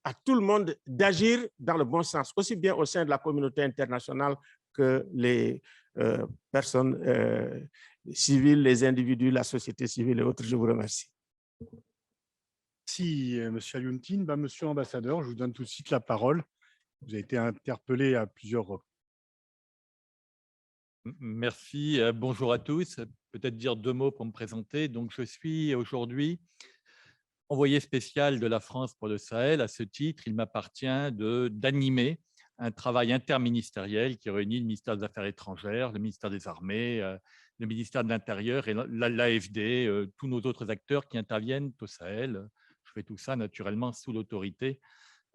à tout le monde d'agir dans le bon sens, aussi bien au sein de la communauté internationale que les personnes civiles, les individus, la société civile et autres. Je vous remercie. Merci, M. Alioune. Monsieur l'ambassadeur, je vous donne tout de suite la parole. Vous avez été interpellé à plusieurs reprises. Merci, bonjour à tous. Peut-être dire 2 mots pour me présenter. Donc, je suis aujourd'hui envoyé spécial de la France pour le Sahel. À ce titre, il m'appartient d'animer un travail interministériel qui réunit le ministère des Affaires étrangères, le ministère des Armées, le ministère de l'Intérieur et l'AFD, tous nos autres acteurs qui interviennent au Sahel. Je fais tout ça naturellement sous l'autorité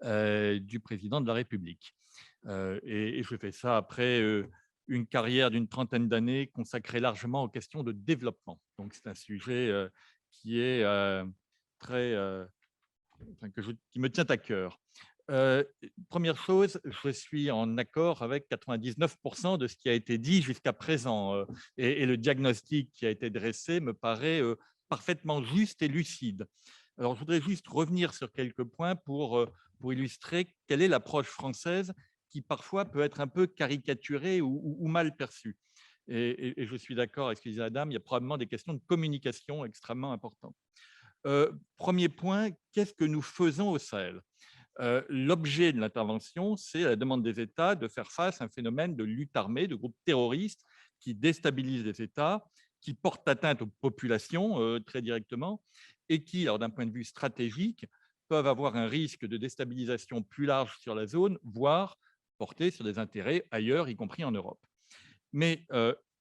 du président de la République. Et je fais ça après une carrière d'une trentaine d'années consacrée largement aux questions de développement. Donc, c'est un sujet qui est qui me tient à cœur. Première chose, je suis en accord avec 99% de ce qui a été dit jusqu'à présent et le diagnostic qui a été dressé me paraît parfaitement juste et lucide. Alors, je voudrais juste revenir sur quelques points pour illustrer quelle est l'approche française qui parfois peut être un peu caricaturée ou mal perçue. Et je suis d'accord avec ce que disait Adam, il y a probablement des questions de communication extrêmement importantes. Premier point, qu'est-ce que nous faisons au Sahel ? L'objet de l'intervention, c'est la demande des États de faire face à un phénomène de lutte armée, de groupes terroristes qui déstabilisent les États, qui portent atteinte aux populations très directement et qui, alors d'un point de vue stratégique, peuvent avoir un risque de déstabilisation plus large sur la zone, voire porter sur des intérêts ailleurs, y compris en Europe. Mais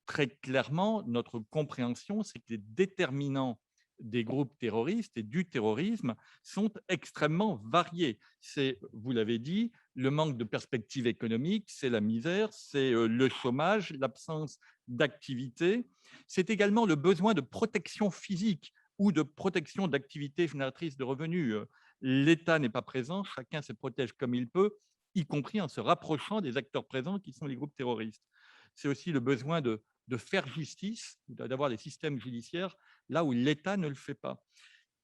très clairement, notre compréhension, c'est que les déterminants des groupes terroristes et du terrorisme sont extrêmement variés. C'est, vous l'avez dit, le manque de perspectives économiques, c'est la misère, c'est le chômage, l'absence d'activité. C'est également le besoin de protection physique ou de protection d'activités génératrices de revenus. L'État n'est pas présent, chacun se protège comme il peut, y compris en se rapprochant des acteurs présents qui sont les groupes terroristes. C'est aussi le besoin de faire justice, d'avoir des systèmes judiciaires là où l'État ne le fait pas.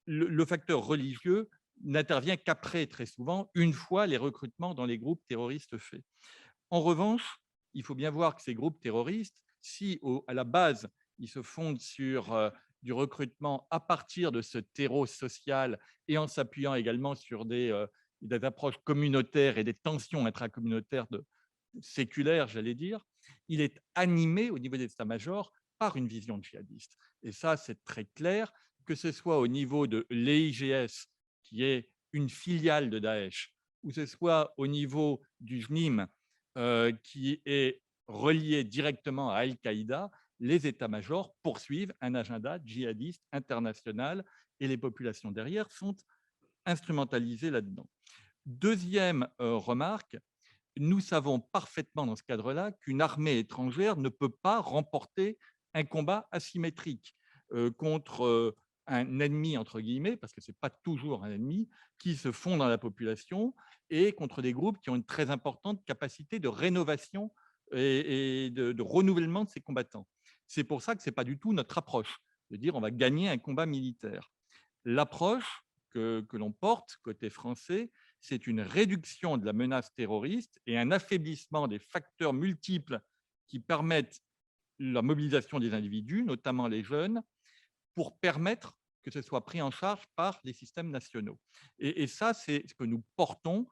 Le facteur religieux n'intervient qu'après, très souvent, une fois les recrutements dans les groupes terroristes faits. En revanche, il faut bien voir que ces groupes terroristes, si à la base, ils se fondent sur du recrutement à partir de ce terreau social et en s'appuyant également sur des approches communautaires et des tensions intracommunautaires séculaires, j'allais dire, il est animé au niveau des états-majors par une vision djihadiste. Et ça, c'est très clair, que ce soit au niveau de l'EIGS, qui est une filiale de Daesh, ou ce soit au niveau du JNIM, qui est relié directement à Al-Qaïda, les états-majors poursuivent un agenda djihadiste international et les populations derrière sont instrumentalisées là-dedans. Deuxième remarque, nous savons parfaitement dans ce cadre-là qu'une armée étrangère ne peut pas remporter un combat asymétrique contre un ennemi, entre guillemets, parce que ce n'est pas toujours un ennemi, qui se fond dans la population, et contre des groupes qui ont une très importante capacité de rénovation et de renouvellement de ces combattants. C'est pour ça que ce n'est pas du tout notre approche, de dire on va gagner un combat militaire. L'approche que l'on porte côté français, c'est une réduction de la menace terroriste et un affaiblissement des facteurs multiples qui permettent la mobilisation des individus, notamment les jeunes, pour permettre que ce soit pris en charge par les systèmes nationaux. Et ça, c'est ce que nous portons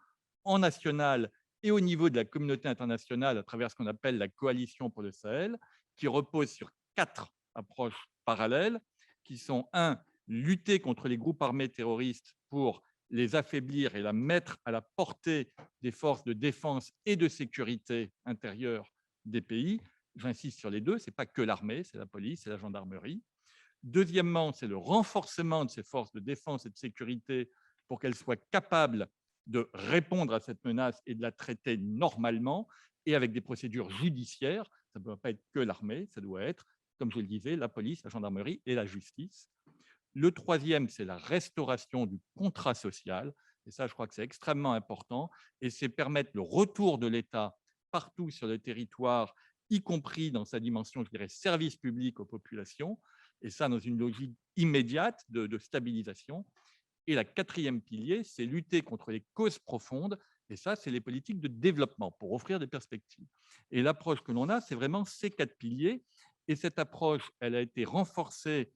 en national et au niveau de la communauté internationale à travers ce qu'on appelle la coalition pour le Sahel, qui repose sur 4 approches parallèles, qui sont 1, lutter contre les groupes armés terroristes pour les affaiblir et la mettre à la portée des forces de défense et de sécurité intérieure des pays. J'insiste sur les 2, ce n'est pas que l'armée, c'est la police, c'est la gendarmerie. Deuxièmement, c'est le renforcement de ces forces de défense et de sécurité pour qu'elles soient capables de répondre à cette menace et de la traiter normalement et avec des procédures judiciaires. Ça ne doit pas être que l'armée, ça doit être, comme je le disais, la police, la gendarmerie et la justice. Le troisième, c'est la restauration du contrat social. Et ça, je crois que c'est extrêmement important. Et c'est permettre le retour de l'État partout sur le territoire, y compris dans sa dimension, je dirais, service public aux populations. Et ça, dans une logique immédiate de stabilisation. Et la quatrième pilier, c'est lutter contre les causes profondes. Et ça, c'est les politiques de développement pour offrir des perspectives. Et l'approche que l'on a, c'est vraiment ces 4 piliers. Et cette approche, elle a été renforcée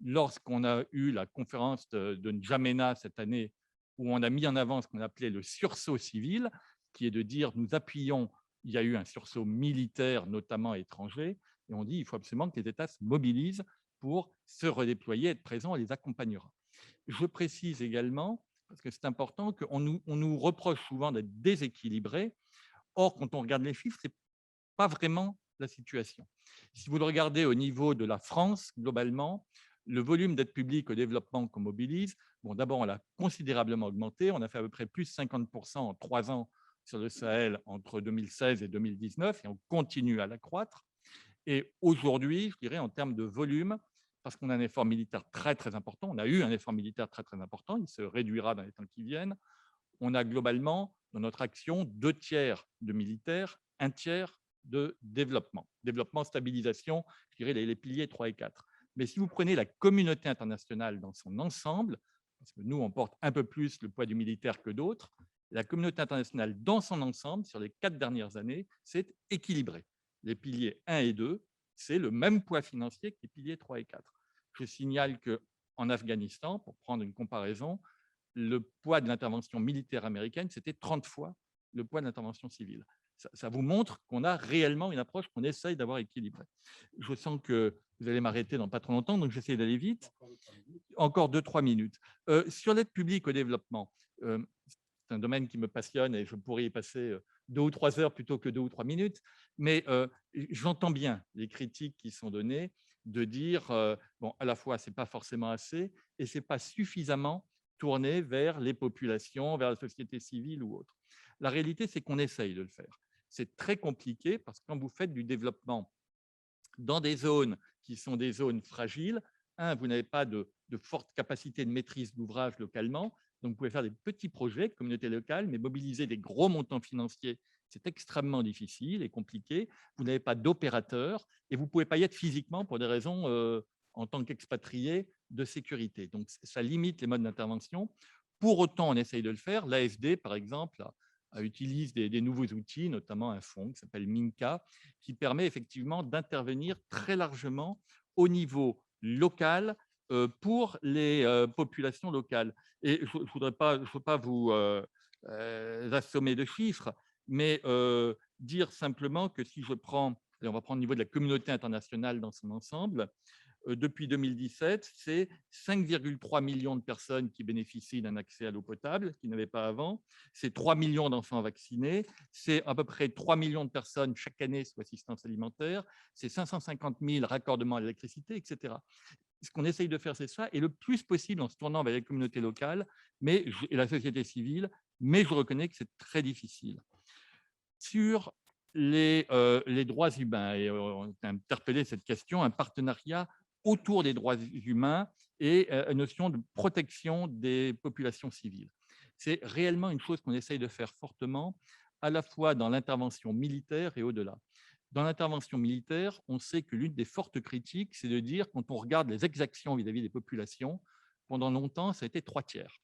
lorsqu'on a eu la conférence de N'Djamena cette année, où on a mis en avant ce qu'on appelait le sursaut civil, qui est de dire nous appuyons, il y a eu un sursaut militaire, notamment étranger, et on dit il faut absolument que les États se mobilisent pour se redéployer, être présents, on les accompagnera. Je précise également, parce que c'est important, qu'on nous reproche souvent d'être déséquilibrés. Or, quand on regarde les chiffres, ce n'est pas vraiment la situation. Si vous le regardez au niveau de la France, globalement, le volume d'aide publique au développement qu'on mobilise, bon, d'abord, on a considérablement augmenté. On a fait à peu près plus 50% en 3 ans sur le Sahel entre 2016 et 2019, et on continue à l'accroître. Et aujourd'hui, je dirais, en termes de volume, parce qu'on a un effort militaire très, très important, on a eu un effort militaire très, très important, il se réduira dans les temps qui viennent, on a globalement, dans notre action, 2/3 de militaires, 1/3 de développement. Développement, stabilisation, je dirais les piliers 3 et 4. Mais si vous prenez la communauté internationale dans son ensemble, parce que nous, on porte un peu plus le poids du militaire que d'autres, la communauté internationale dans son ensemble, sur les 4 dernières années, c'est équilibré. Les piliers 1 et 2, c'est le même poids financier que les piliers 3 et 4. Je signale qu'en Afghanistan, pour prendre une comparaison, le poids de l'intervention militaire américaine, c'était 30 fois le poids de l'intervention civile. Ça vous montre qu'on a réellement une approche qu'on essaye d'avoir équilibrée. Je sens que vous allez m'arrêter dans pas trop longtemps, donc j'essaie d'aller vite. Encore 2-3 minutes. Sur l'aide publique au développement, c'est un domaine qui me passionne et je pourrais y passer 2 ou 3 heures plutôt que 2 ou 3 minutes, mais j'entends bien les critiques qui sont données de dire, bon, à la fois, ce n'est pas forcément assez et ce n'est pas suffisamment tourné vers les populations, vers la société civile ou autre. La réalité, c'est qu'on essaye de le faire. C'est très compliqué parce que quand vous faites du développement dans des zones qui sont des zones fragiles, vous n'avez pas de forte capacité de maîtrise d'ouvrage localement, donc vous pouvez faire des petits projets, communautés locales, mais mobiliser des gros montants financiers, c'est extrêmement difficile et compliqué. Vous n'avez pas d'opérateur et vous ne pouvez pas y être physiquement pour des raisons, en tant qu'expatrié, de sécurité. Donc, ça limite les modes d'intervention. Pour autant, on essaye de le faire. L'AFD, par exemple, utilise des nouveaux outils, notamment un fonds qui s'appelle MINCA, qui permet effectivement d'intervenir très largement au niveau local pour les populations locales. Et je ne veux pas vous assommer de chiffres, mais dire simplement que si je prends, et on va prendre le niveau de la communauté internationale dans son ensemble, depuis 2017, c'est 5,3 millions de personnes qui bénéficient d'un accès à l'eau potable qu'ils n'avaient pas avant. C'est 3 millions d'enfants vaccinés. C'est à peu près 3 millions de personnes chaque année sous assistance alimentaire. C'est 550 000 raccordements à l'électricité, etc. Ce qu'on essaye de faire, c'est ça, et le plus possible en se tournant vers les communautés locales et la société civile, mais je reconnais que c'est très difficile. Sur les droits humains, et on a interpellé cette question, un partenariat autour des droits humains et une notion de protection des populations civiles. C'est réellement une chose qu'on essaye de faire fortement, à la fois dans l'intervention militaire et au-delà. Dans l'intervention militaire, on sait que l'une des fortes critiques, c'est de dire, quand on regarde les exactions vis-à-vis des populations, pendant longtemps, ça a été 3/3.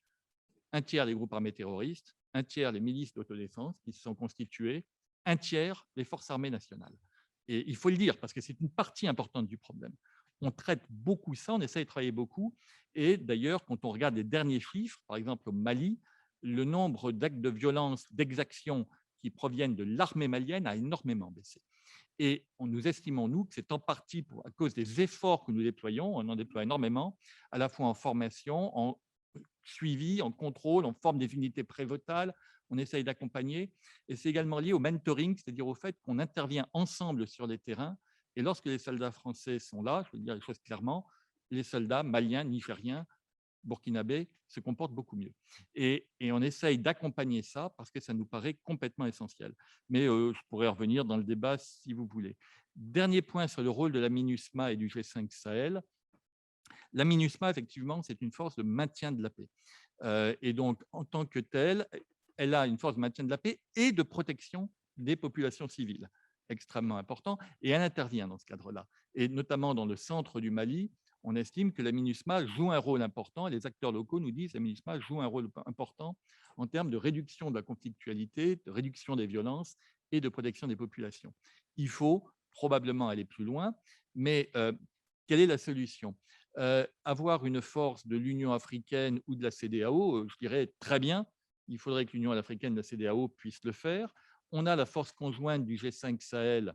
1/3 les groupes armés terroristes, 1/3 les milices d'autodéfense qui se sont constituées, 1/3 les forces armées nationales. Et il faut le dire, parce que c'est une partie importante du problème. On traite beaucoup ça, on essaie de travailler beaucoup. Et d'ailleurs, quand on regarde les derniers chiffres, par exemple au Mali, le nombre d'actes de violence, d'exactions qui proviennent de l'armée malienne a énormément baissé. Et nous estimons, nous, que c'est en partie à cause des efforts que nous déployons, on en déploie énormément, à la fois en formation, en suivi, en contrôle, on forme des unités prévotales, on essaye d'accompagner. Et c'est également lié au mentoring, c'est-à-dire au fait qu'on intervient ensemble sur les terrains. Et lorsque les soldats français sont là, je veux dire les choses clairement, les soldats maliens, nigériens, burkinabés se comportent beaucoup mieux. Et on essaye d'accompagner ça parce que ça nous paraît complètement essentiel. Mais je pourrais revenir dans le débat si vous voulez. Dernier point sur le rôle de la MINUSMA et du G5 Sahel. La MINUSMA, effectivement, c'est une force de maintien de la paix. Et donc, en tant que telle, elle a une force de maintien de la paix et de protection des populations civiles, extrêmement important, et elle intervient dans ce cadre-là. Et notamment dans le centre du Mali, on estime que la MINUSMA joue un rôle important, et les acteurs locaux nous disent que la MINUSMA joue un rôle important en termes de réduction de la conflictualité, de réduction des violences et de protection des populations. Il faut probablement aller plus loin, mais quelle est la solution ? Avoir une force de l'Union africaine ou de la CEDEAO, je dirais très bien, il faudrait que l'Union africaine et la CEDEAO puissent le faire. On a la force conjointe du G5 Sahel,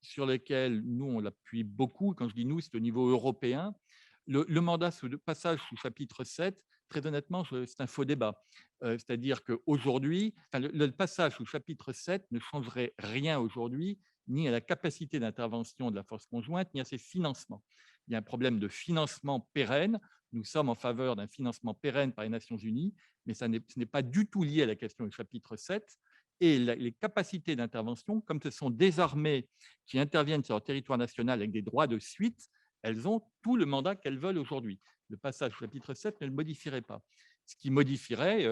sur lesquels nous, on l'appuie beaucoup. Quand je dis nous, c'est au niveau européen. Le mandat de passage sous chapitre 7, très honnêtement, c'est un faux débat. C'est-à-dire qu'aujourd'hui, le passage sous chapitre 7 ne changerait rien aujourd'hui, ni à la capacité d'intervention de la force conjointe, ni à ses financements. Il y a un problème de financement pérenne. Nous sommes en faveur d'un financement pérenne par les Nations unies, mais ce n'est pas du tout lié à la question du chapitre 7. Et les capacités d'intervention, comme ce sont des armées qui interviennent sur leur territoire national avec des droits de suite, elles ont tout le mandat qu'elles veulent aujourd'hui. Le passage au chapitre 7 ne le modifierait pas. Ce qui modifierait,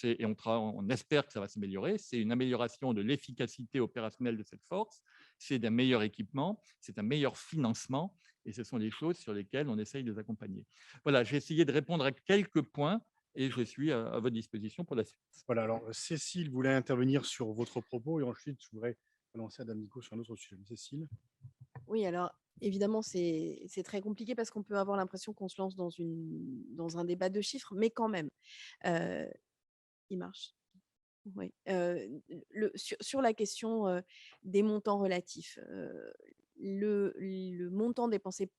et on espère que ça va s'améliorer, c'est une amélioration de l'efficacité opérationnelle de cette force, c'est d'un meilleur équipement, c'est un meilleur financement, et ce sont les choses sur lesquelles on essaye de les accompagner. Voilà, j'ai essayé de répondre à quelques points, et je suis à votre disposition pour la suite. Voilà, alors Cécile voulait intervenir sur votre propos et ensuite je voudrais relancer Adam Nico sur un autre sujet. Cécile. Oui, alors évidemment, c'est très compliqué parce qu'on peut avoir l'impression qu'on se lance dans un débat de chiffres, mais quand même, il marche. Oui. Sur la question des montants relatifs, le montant dépensé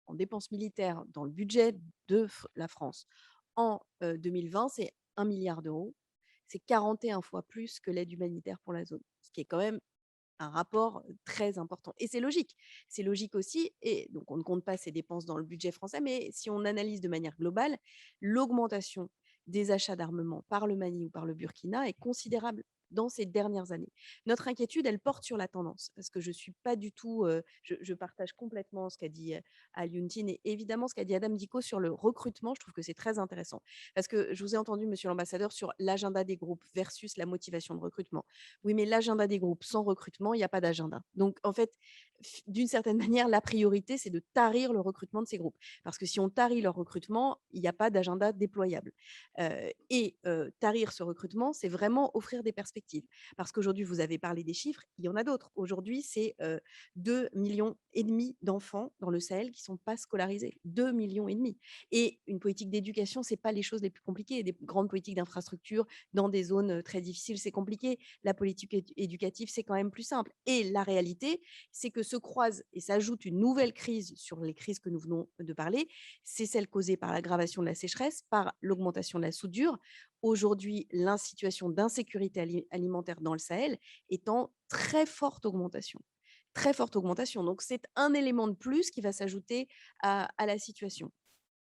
en dépenses militaires dans le budget de la France en 2020, c'est 1 milliard d'euros. C'est 41 fois plus que l'aide humanitaire pour la zone, ce qui est quand même un rapport très important. Et c'est logique. C'est logique aussi. Et donc, on ne compte pas ces dépenses dans le budget français, mais si on analyse de manière globale, l'augmentation des achats d'armement par le Mali ou par le Burkina est considérable dans ces dernières années. Notre inquiétude, elle porte sur la tendance, parce que je suis pas du tout, je partage complètement ce qu'a dit Alioune et évidemment ce qu'a dit Adam Dicko sur le recrutement. Je trouve que c'est très intéressant, parce que je vous ai entendu, monsieur l'ambassadeur, sur l'agenda des groupes versus la motivation de recrutement. Oui, mais l'agenda des groupes sans recrutement, il n'y a pas d'agenda. Donc, en fait, d'une certaine manière, la priorité, c'est de tarir le recrutement de ces groupes. Parce que si on tarit leur recrutement, il n'y a pas d'agenda déployable. Tarir ce recrutement, c'est vraiment offrir des perspectives. Parce qu'aujourd'hui, vous avez parlé des chiffres, il y en a d'autres. Aujourd'hui, c'est 2,5 millions d'enfants dans le Sahel qui ne sont pas scolarisés. 2,5 millions. Et une politique d'éducation, ce n'est pas les choses les plus compliquées. Des grandes politiques d'infrastructure dans des zones très difficiles, c'est compliqué. La politique éducative, c'est quand même plus simple. Et la réalité, c'est que se croise et s'ajoute une nouvelle crise sur les crises que nous venons de parler, c'est celle causée par l'aggravation de la sécheresse, par l'augmentation de la soudure. Aujourd'hui, la situation d'insécurité alimentaire dans le Sahel est en très forte augmentation. Très forte augmentation. Donc, c'est un élément de plus qui va s'ajouter à la situation.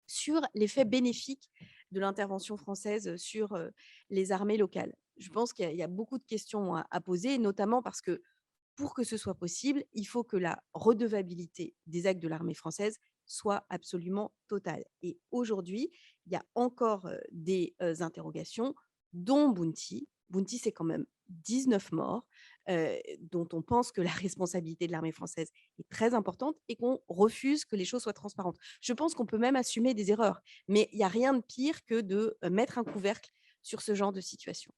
Sur l'effet bénéfique de l'intervention française sur les armées locales, je pense qu'il y a beaucoup de questions à poser, notamment parce que pour que ce soit possible, il faut que la redevabilité des actes de l'armée française soit absolument totale. Et aujourd'hui, il y a encore des interrogations, dont Bounty. Bounty, c'est quand même 19 morts, dont on pense que la responsabilité de l'armée française est très importante et qu'on refuse que les choses soient transparentes. Je pense qu'on peut même assumer des erreurs, mais il n'y a rien de pire que de mettre un couvercle sur ce genre de situation.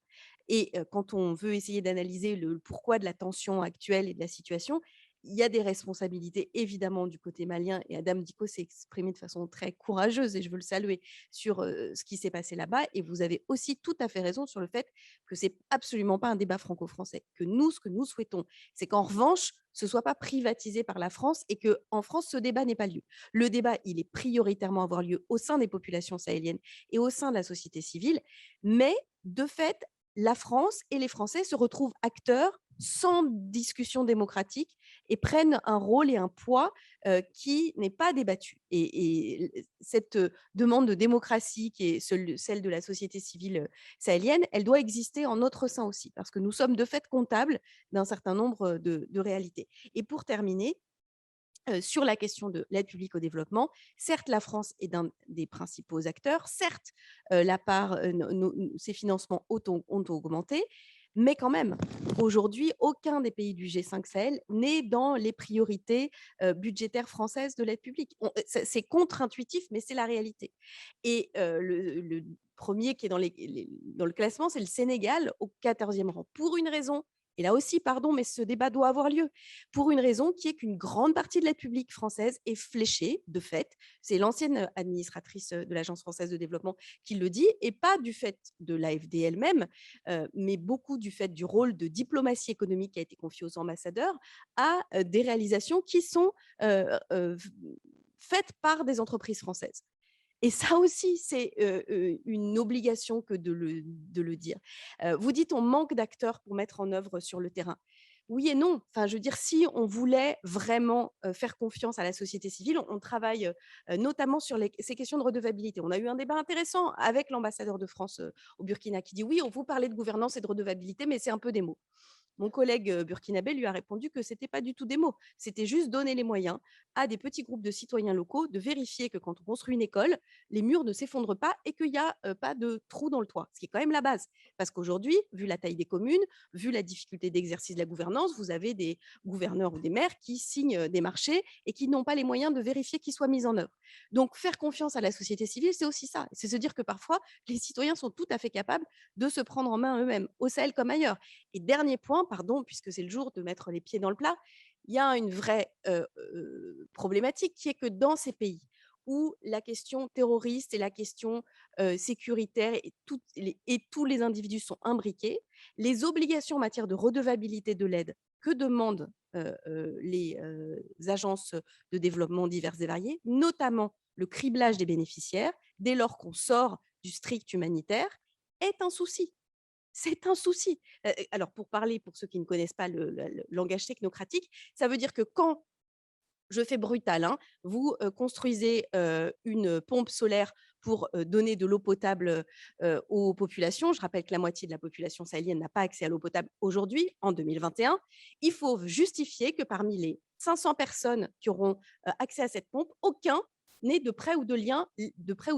Et quand on veut essayer d'analyser le pourquoi de la tension actuelle et de la situation, il y a des responsabilités évidemment du côté malien, et Adam Dicko s'est exprimé de façon très courageuse et je veux le saluer sur ce qui s'est passé là-bas. Et vous avez aussi tout à fait raison sur le fait que c'est absolument pas un débat franco-français. Que nous, ce que nous souhaitons, c'est qu'en revanche, ce soit pas privatisé par la France et que en France, ce débat n'ait pas lieu. Le débat, il est prioritairement à avoir lieu au sein des populations sahéliennes et au sein de la société civile, mais de fait, la France et les Français se retrouvent acteurs sans discussion démocratique et prennent un rôle et un poids qui n'est pas débattu. Et cette demande de démocratie qui est celle de la société civile sahélienne, elle doit exister en notre sein aussi, parce que nous sommes de fait comptables d'un certain nombre de réalités. Et pour terminer, sur la question de l'aide publique au développement, certes, la France est un des principaux acteurs, certes, ses financements ont augmenté, Mais quand même, aujourd'hui, aucun des pays du G5 Sahel n'est dans les priorités budgétaires françaises de l'aide publique. C'est contre-intuitif, mais c'est la réalité. Et le premier qui est dans le classement, c'est le Sénégal au 14e rang. Pour une raison, et là aussi, pardon, mais ce débat doit avoir lieu, pour une raison qui est qu'une grande partie de l'aide publique française est fléchée, de fait. C'est l'ancienne administratrice de l'Agence française de développement qui le dit, et pas du fait de l'AFD elle-même, mais beaucoup du fait du rôle de diplomatie économique qui a été confié aux ambassadeurs à des réalisations qui sont faites par des entreprises françaises. Et ça aussi, c'est une obligation que de le dire. Vous dites on manque d'acteurs pour mettre en œuvre sur le terrain. Oui et non. Enfin, je veux dire, si on voulait vraiment faire confiance à la société civile, on travaille notamment sur ces questions de redevabilité. On a eu un débat intéressant avec l'ambassadeur de France au Burkina qui dit oui, on vous parlait de gouvernance et de redevabilité, mais c'est un peu des mots. Mon collègue burkinabé lui a répondu que ce n'était pas du tout des mots, c'était juste donner les moyens à des petits groupes de citoyens locaux de vérifier que quand on construit une école, les murs ne s'effondrent pas et qu'il n'y a pas de trou dans le toit, ce qui est quand même la base. Parce qu'aujourd'hui, vu la taille des communes, vu la difficulté d'exercice de la gouvernance, vous avez des gouverneurs ou des maires qui signent des marchés et qui n'ont pas les moyens de vérifier qu'ils soient mis en œuvre. Donc, faire confiance à la société civile, c'est aussi ça. C'est se dire que parfois, les citoyens sont tout à fait capables de se prendre en main eux-mêmes, au Sahel comme ailleurs. Et dernier point, pardon, puisque c'est le jour de mettre les pieds dans le plat, il y a une vraie problématique qui est que dans ces pays où la question terroriste et la question sécuritaire et tous les individus sont imbriqués, les obligations en matière de redevabilité de l'aide que demandent les agences de développement diverses et variées, notamment le criblage des bénéficiaires, dès lors qu'on sort du strict humanitaire, est un souci. C'est un souci. Alors, pour parler, pour ceux qui ne connaissent pas le langage technocratique, ça veut dire que quand, je fais brutal, hein, vous construisez une pompe solaire pour donner de l'eau potable aux populations. Je rappelle que la moitié de la population sahélienne n'a pas accès à l'eau potable aujourd'hui, en 2021. Il faut justifier que parmi les 500 personnes qui auront accès à cette pompe, aucun n'est de près ou de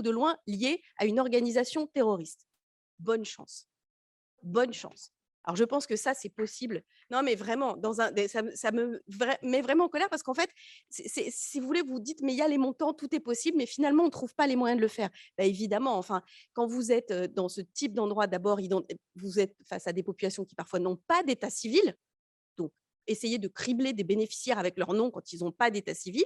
loin lié à une organisation terroriste. Bonne chance. Bonne chance. Alors, je pense que ça, c'est possible. Non, mais vraiment, ça me met vraiment en colère parce qu'en fait, si vous voulez, vous dites, mais il y a les montants, tout est possible, mais finalement, on ne trouve pas les moyens de le faire. Bah, évidemment, enfin, quand vous êtes dans ce type d'endroit, d'abord, vous êtes face à des populations qui parfois n'ont pas d'état civil. Donc, essayer de cribler des bénéficiaires avec leur nom quand ils n'ont pas d'état civil.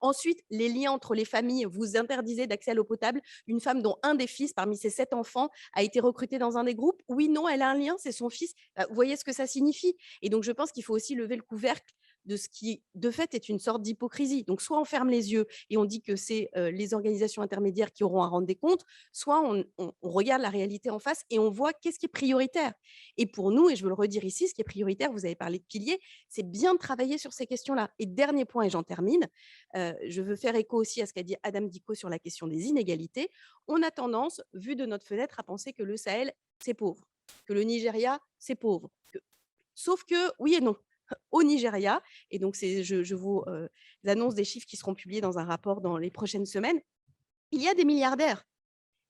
Ensuite, les liens entre les familles, vous interdisez d'accès à l'eau potable. Une femme dont un des fils, parmi ses 7 enfants, a été recruté dans un des groupes. Oui, non, elle a un lien, c'est son fils. Vous voyez ce que ça signifie. Et donc, je pense qu'il faut aussi lever le couvercle de ce qui, de fait, est une sorte d'hypocrisie. Donc, soit on ferme les yeux et on dit que c'est les organisations intermédiaires qui auront à rendre des comptes, soit on regarde la réalité en face et on voit qu'est-ce qui est prioritaire. Et pour nous, et je veux le redire ici, ce qui est prioritaire, vous avez parlé de piliers, c'est bien de travailler sur ces questions-là. Et dernier point, et j'en termine, je veux faire écho aussi à ce qu'a dit Adam Dicko sur la question des inégalités. On a tendance, vu de notre fenêtre, à penser que le Sahel, c'est pauvre, que le Nigeria, c'est pauvre. Sauf que, oui et non. Au Nigeria, et donc je vous annonce des chiffres qui seront publiés dans un rapport dans les prochaines semaines, il y a des milliardaires.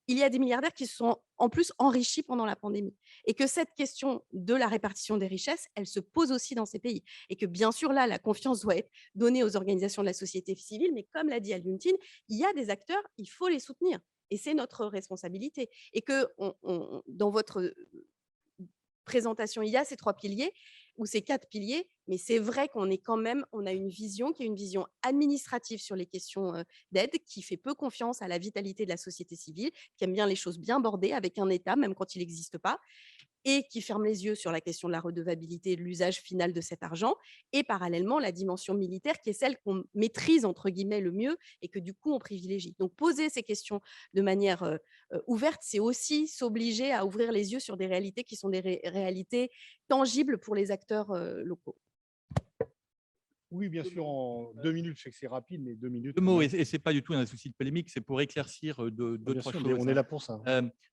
Il y a des milliardaires qui se sont en plus enrichis pendant la pandémie. Et que cette question de la répartition des richesses, elle se pose aussi dans ces pays. Et que bien sûr, là, la confiance doit être donnée aux organisations de la société civile, mais comme l'a dit Alioune Tine, il y a des acteurs, il faut les soutenir. Et c'est notre responsabilité. Et que dans votre présentation, il y a ces 3 piliers ou ces 4 piliers, mais c'est vrai qu'on est quand même, on a une vision qui est une vision administrative sur les questions d'aide, qui fait peu confiance à la vitalité de la société civile, qui aime bien les choses bien bordées avec un État, même quand il n'existe pas, et qui ferme les yeux sur la question de la redevabilité et de l'usage final de cet argent, et parallèlement la dimension militaire qui est celle qu'on maîtrise entre guillemets le mieux et que du coup on privilégie. Donc poser ces questions de manière ouverte, c'est aussi s'obliger à ouvrir les yeux sur des réalités qui sont des réalités tangibles pour les acteurs locaux. Oui, bien sûr, en 2 minutes, je sais que c'est rapide, mais 2 minutes. 2 mots, et ce n'est pas du tout un souci de polémique, c'est pour éclaircir deux, Bien trois sûr, choses. on est là pour ça.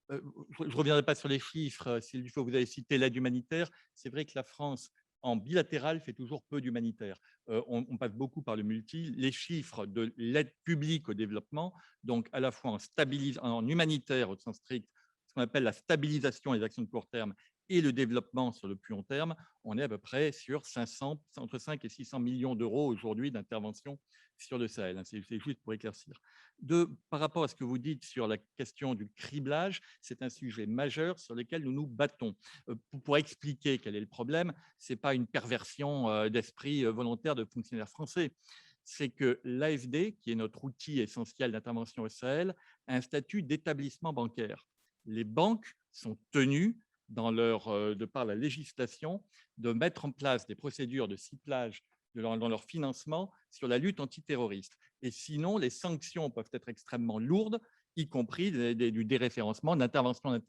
Je ne reviendrai pas sur les chiffres. Sylvie, vous avez cité l'aide humanitaire. C'est vrai que la France, en bilatéral, fait toujours peu d'humanitaire. On passe beaucoup par le multi. Les chiffres de l'aide publique au développement, donc à la fois en humanitaire au sens strict, ce qu'on appelle la stabilisation des actions de court terme, et le développement sur le plus long terme, on est à peu près sur entre 5 et 600 millions d'euros aujourd'hui d'intervention sur le Sahel. C'est juste pour éclaircir. Par rapport à ce que vous dites sur la question du criblage, c'est un sujet majeur sur lequel nous nous battons. Pour expliquer quel est le problème, ce n'est pas une perversion d'esprit volontaire de fonctionnaires français. C'est que l'AFD, qui est notre outil essentiel d'intervention au Sahel, a un statut d'établissement bancaire. Les banques sont tenues, de par la législation, de mettre en place des procédures de ciblage dans leur financement sur la lutte antiterroriste. Et sinon, les sanctions peuvent être extrêmement lourdes, y compris du déréférencement, d'intervention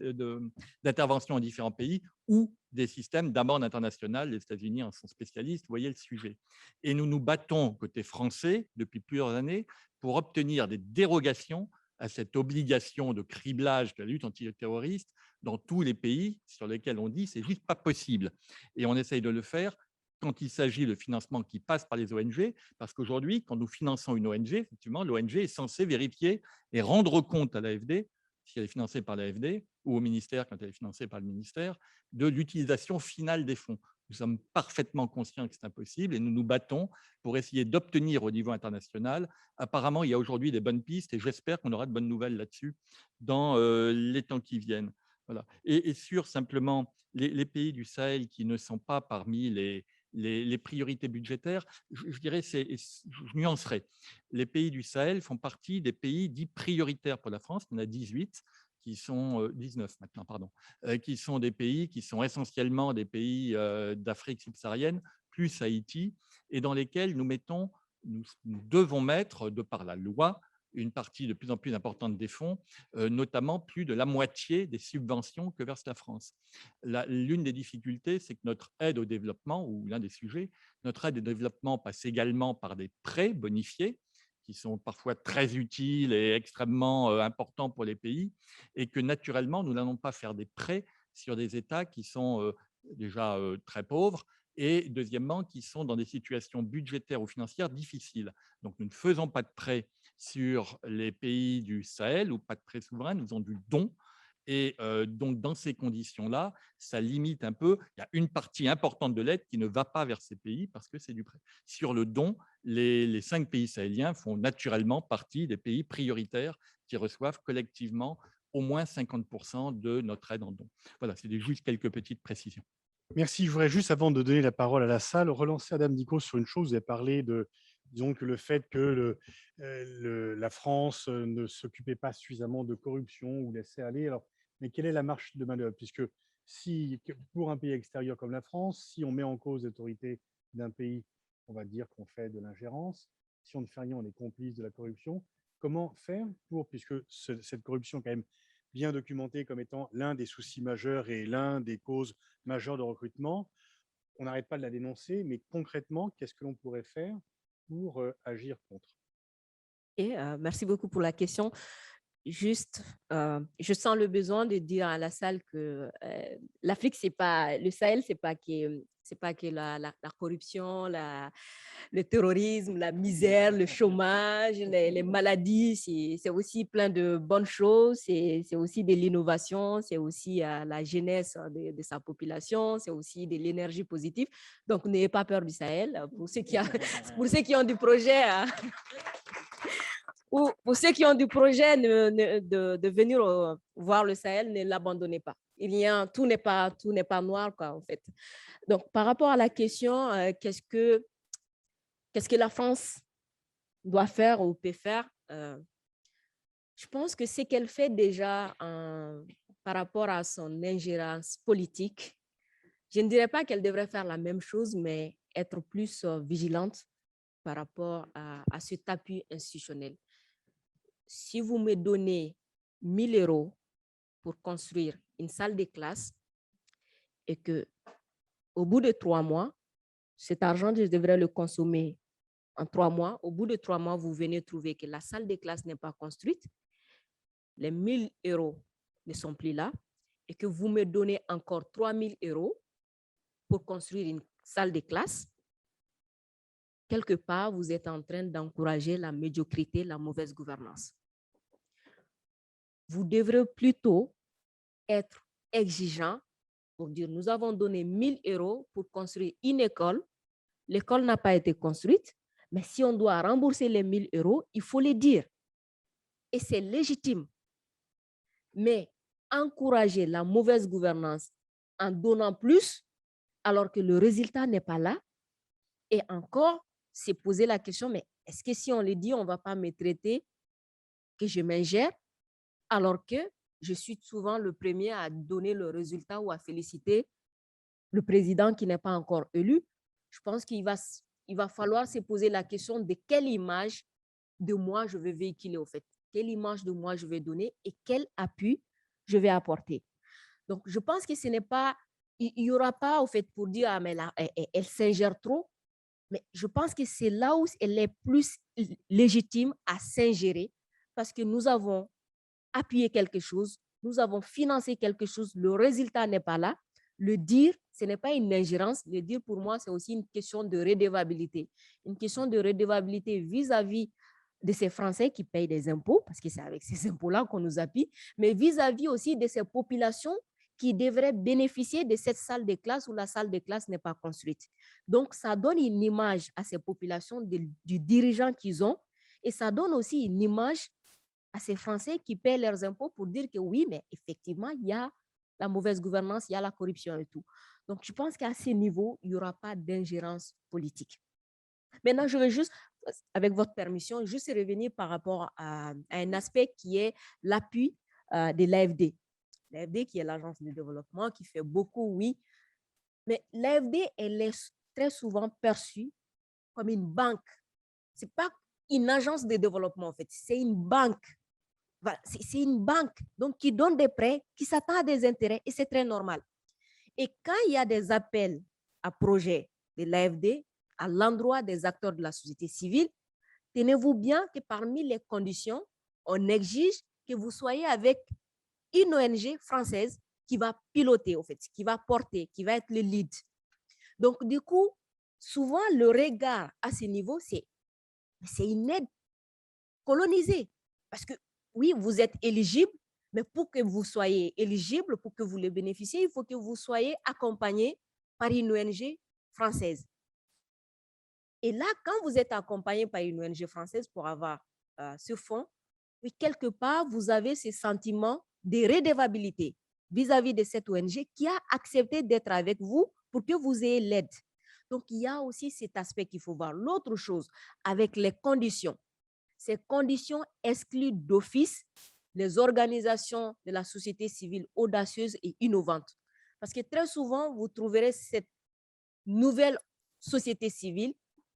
en différents pays ou des systèmes d'amende internationale. Les États-Unis en sont spécialistes, vous voyez le sujet. Et nous nous battons côté français depuis plusieurs années pour obtenir des dérogations à cette obligation de criblage de la lutte antiterroriste dans tous les pays sur lesquels on dit c'est juste pas possible. Et on essaye de le faire quand il s'agit de financement qui passe par les ONG, parce qu'aujourd'hui, quand nous finançons une ONG, effectivement, l'ONG est censée vérifier et rendre compte à l'AFD, si elle est financée par l'AFD, ou au ministère, quand elle est financée par le ministère, de l'utilisation finale des fonds. Nous sommes parfaitement conscients que c'est impossible et nous nous battons pour essayer d'obtenir au niveau international. Apparemment, il y a aujourd'hui des bonnes pistes et j'espère qu'on aura de bonnes nouvelles là-dessus dans les temps qui viennent. Voilà. Et sur simplement les pays du Sahel qui ne sont pas parmi les priorités budgétaires, je dirais, je nuancerai. Les pays du Sahel font partie des pays dits prioritaires pour la France. On a 18 qui sont 19 maintenant, pardon, qui sont des pays qui sont essentiellement des pays d'Afrique subsaharienne, plus Haïti, et dans lesquels nous devons mettre, de par la loi, une partie de plus en plus importante des fonds, notamment plus de la moitié des subventions que verse la France. L'une des difficultés, c'est que notre aide au développement, ou l'un des sujets, notre aide au développement passe également par des prêts bonifiés, qui sont parfois très utiles et extrêmement importants pour les pays, et que naturellement, nous n'allons pas faire des prêts sur des États qui sont déjà très pauvres, et deuxièmement, qui sont dans des situations budgétaires ou financières difficiles. Donc, nous ne faisons pas de prêts sur les pays du Sahel ou pas de prêts souverains, nous faisons du don. Et donc, dans ces conditions-là, ça limite un peu. Il y a une partie importante de l'aide qui ne va pas vers ces pays parce que c'est du prêt. Sur le don, les 5 pays sahéliens font naturellement partie des pays prioritaires qui reçoivent collectivement au moins 50% de notre aide en don. Voilà, c'est juste quelques petites précisions. Merci. Je voudrais juste, avant de donner la parole à la salle, relancer Adam Dicot sur une chose. Vous avez parlé de, disons, que le fait que la France ne s'occupait pas suffisamment de corruption ou laissait aller. Alors, mais quelle est la marge de manœuvre? Puisque si, pour un pays extérieur comme la France, si on met en cause l'autorité d'un pays, on va dire qu'on fait de l'ingérence. Si on ne fait rien, on est complice de la corruption. Comment faire pour, puisque cette corruption quand même bien documentée comme étant l'un des soucis majeurs et l'un des causes majeures de recrutement, on n'arrête pas de la dénoncer, mais concrètement, qu'est-ce que l'on pourrait faire pour agir contre? Et merci beaucoup pour la question. Juste, je sens le besoin de dire à la salle que l'Afrique, c'est pas le Sahel, c'est pas que la corruption, le terrorisme, la misère, le chômage, les maladies, c'est aussi plein de bonnes choses, c'est aussi de l'innovation, c'est aussi la jeunesse de sa population, c'est aussi de l'énergie positive. Donc, n'ayez pas peur du Sahel. Pour ceux qui ont du projet, ou pour ceux qui ont du projet de venir voir le Sahel, ne l'abandonnez pas. Tout n'est pas noir, quoi, en fait. Donc, par rapport à la question, qu'est-ce que la France doit faire ou peut faire, je pense que ce qu'elle fait déjà par rapport à son ingérence politique, je ne dirais pas qu'elle devrait faire la même chose, mais être plus vigilante par rapport à cet appui institutionnel. Si vous me donnez 1 000 € pour construire une salle de classe et qu'au bout de 3 mois, cet argent, je devrais le consommer en 3 mois. Au bout de 3 mois, vous venez trouver que la salle de classe n'est pas construite, les 1 000 € ne sont plus là et que vous me donnez encore 3 000 € pour construire une salle de classe, quelque part, vous êtes en train d'encourager la médiocrité, la mauvaise gouvernance. Vous devrez plutôt être exigeant pour dire nous avons donné 1 000 € pour construire une école. L'école n'a pas été construite, mais si on doit rembourser les 1 000 €, il faut le dire. Et c'est légitime. Mais encourager la mauvaise gouvernance en donnant plus, alors que le résultat n'est pas là, et encore, c'est poser la question, mais est-ce que si on le dit, on ne va pas me traiter que je m'ingère, alors que je suis souvent le premier à donner le résultat ou à féliciter le président qui n'est pas encore élu? Je pense qu'il va falloir se poser la question de quelle image de moi je vais véhiculer au fait, quelle image de moi je vais donner et quel appui je vais apporter. Donc, je pense que ce n'est pas, il n'y aura pas au fait pour dire, ah, mais là, elle s'ingère trop, mais je pense que c'est là où elle est plus légitime à s'ingérer parce que nous avons appuyé quelque chose, nous avons financé quelque chose, le résultat n'est pas là. Le dire, ce n'est pas une ingérence. Le dire, pour moi, c'est aussi une question de redevabilité. Une question de redevabilité vis-à-vis de ces Français qui payent des impôts, parce que c'est avec ces impôts-là qu'on nous appuie, mais vis-à-vis aussi de ces populations qui devraient bénéficier de cette salle de classe où la salle de classe n'est pas construite. Donc, ça donne une image à ces populations du dirigeant qu'ils ont et ça donne aussi une image à ces Français qui paient leurs impôts pour dire que oui, mais effectivement, il y a la mauvaise gouvernance, il y a la corruption et tout. Donc, je pense qu'à ce niveau, il n'y aura pas d'ingérence politique. Maintenant, je vais juste, avec votre permission, juste revenir par rapport à un aspect qui est l'appui de l'AFD. L'AFD qui est l'agence de développement, qui fait beaucoup, oui, mais l'AFD, elle est très souvent perçue comme une banque. Ce n'est pas une agence de développement, en fait, c'est une banque. Voilà, c'est une banque donc, qui donne des prêts, qui s'attend à des intérêts, et c'est très normal. Et quand il y a des appels à projets de l'AFD à l'endroit des acteurs de la société civile, tenez-vous bien que parmi les conditions, on exige que vous soyez avec une ONG française qui va piloter, en fait, qui va porter, qui va être le lead. Donc, du coup, souvent, le regard à ce niveau, c'est une aide colonisée. Parce que, oui, vous êtes éligible, mais pour que vous soyez éligible, pour que vous le bénéficiez, il faut que vous soyez accompagné par une ONG française. Et là, quand vous êtes accompagné par une ONG française pour avoir ce fonds, et quelque part, vous avez ce sentiment de redevabilité vis-à-vis de cette ONG qui a accepté d'être avec vous pour que vous ayez l'aide. Donc, il y a aussi cet aspect qu'il faut voir. L'autre chose, avec les conditions. Ces conditions excluent d'office les organisations de la société civile audacieuses et innovantes. Parce que très souvent, vous trouverez cette nouvelle société civile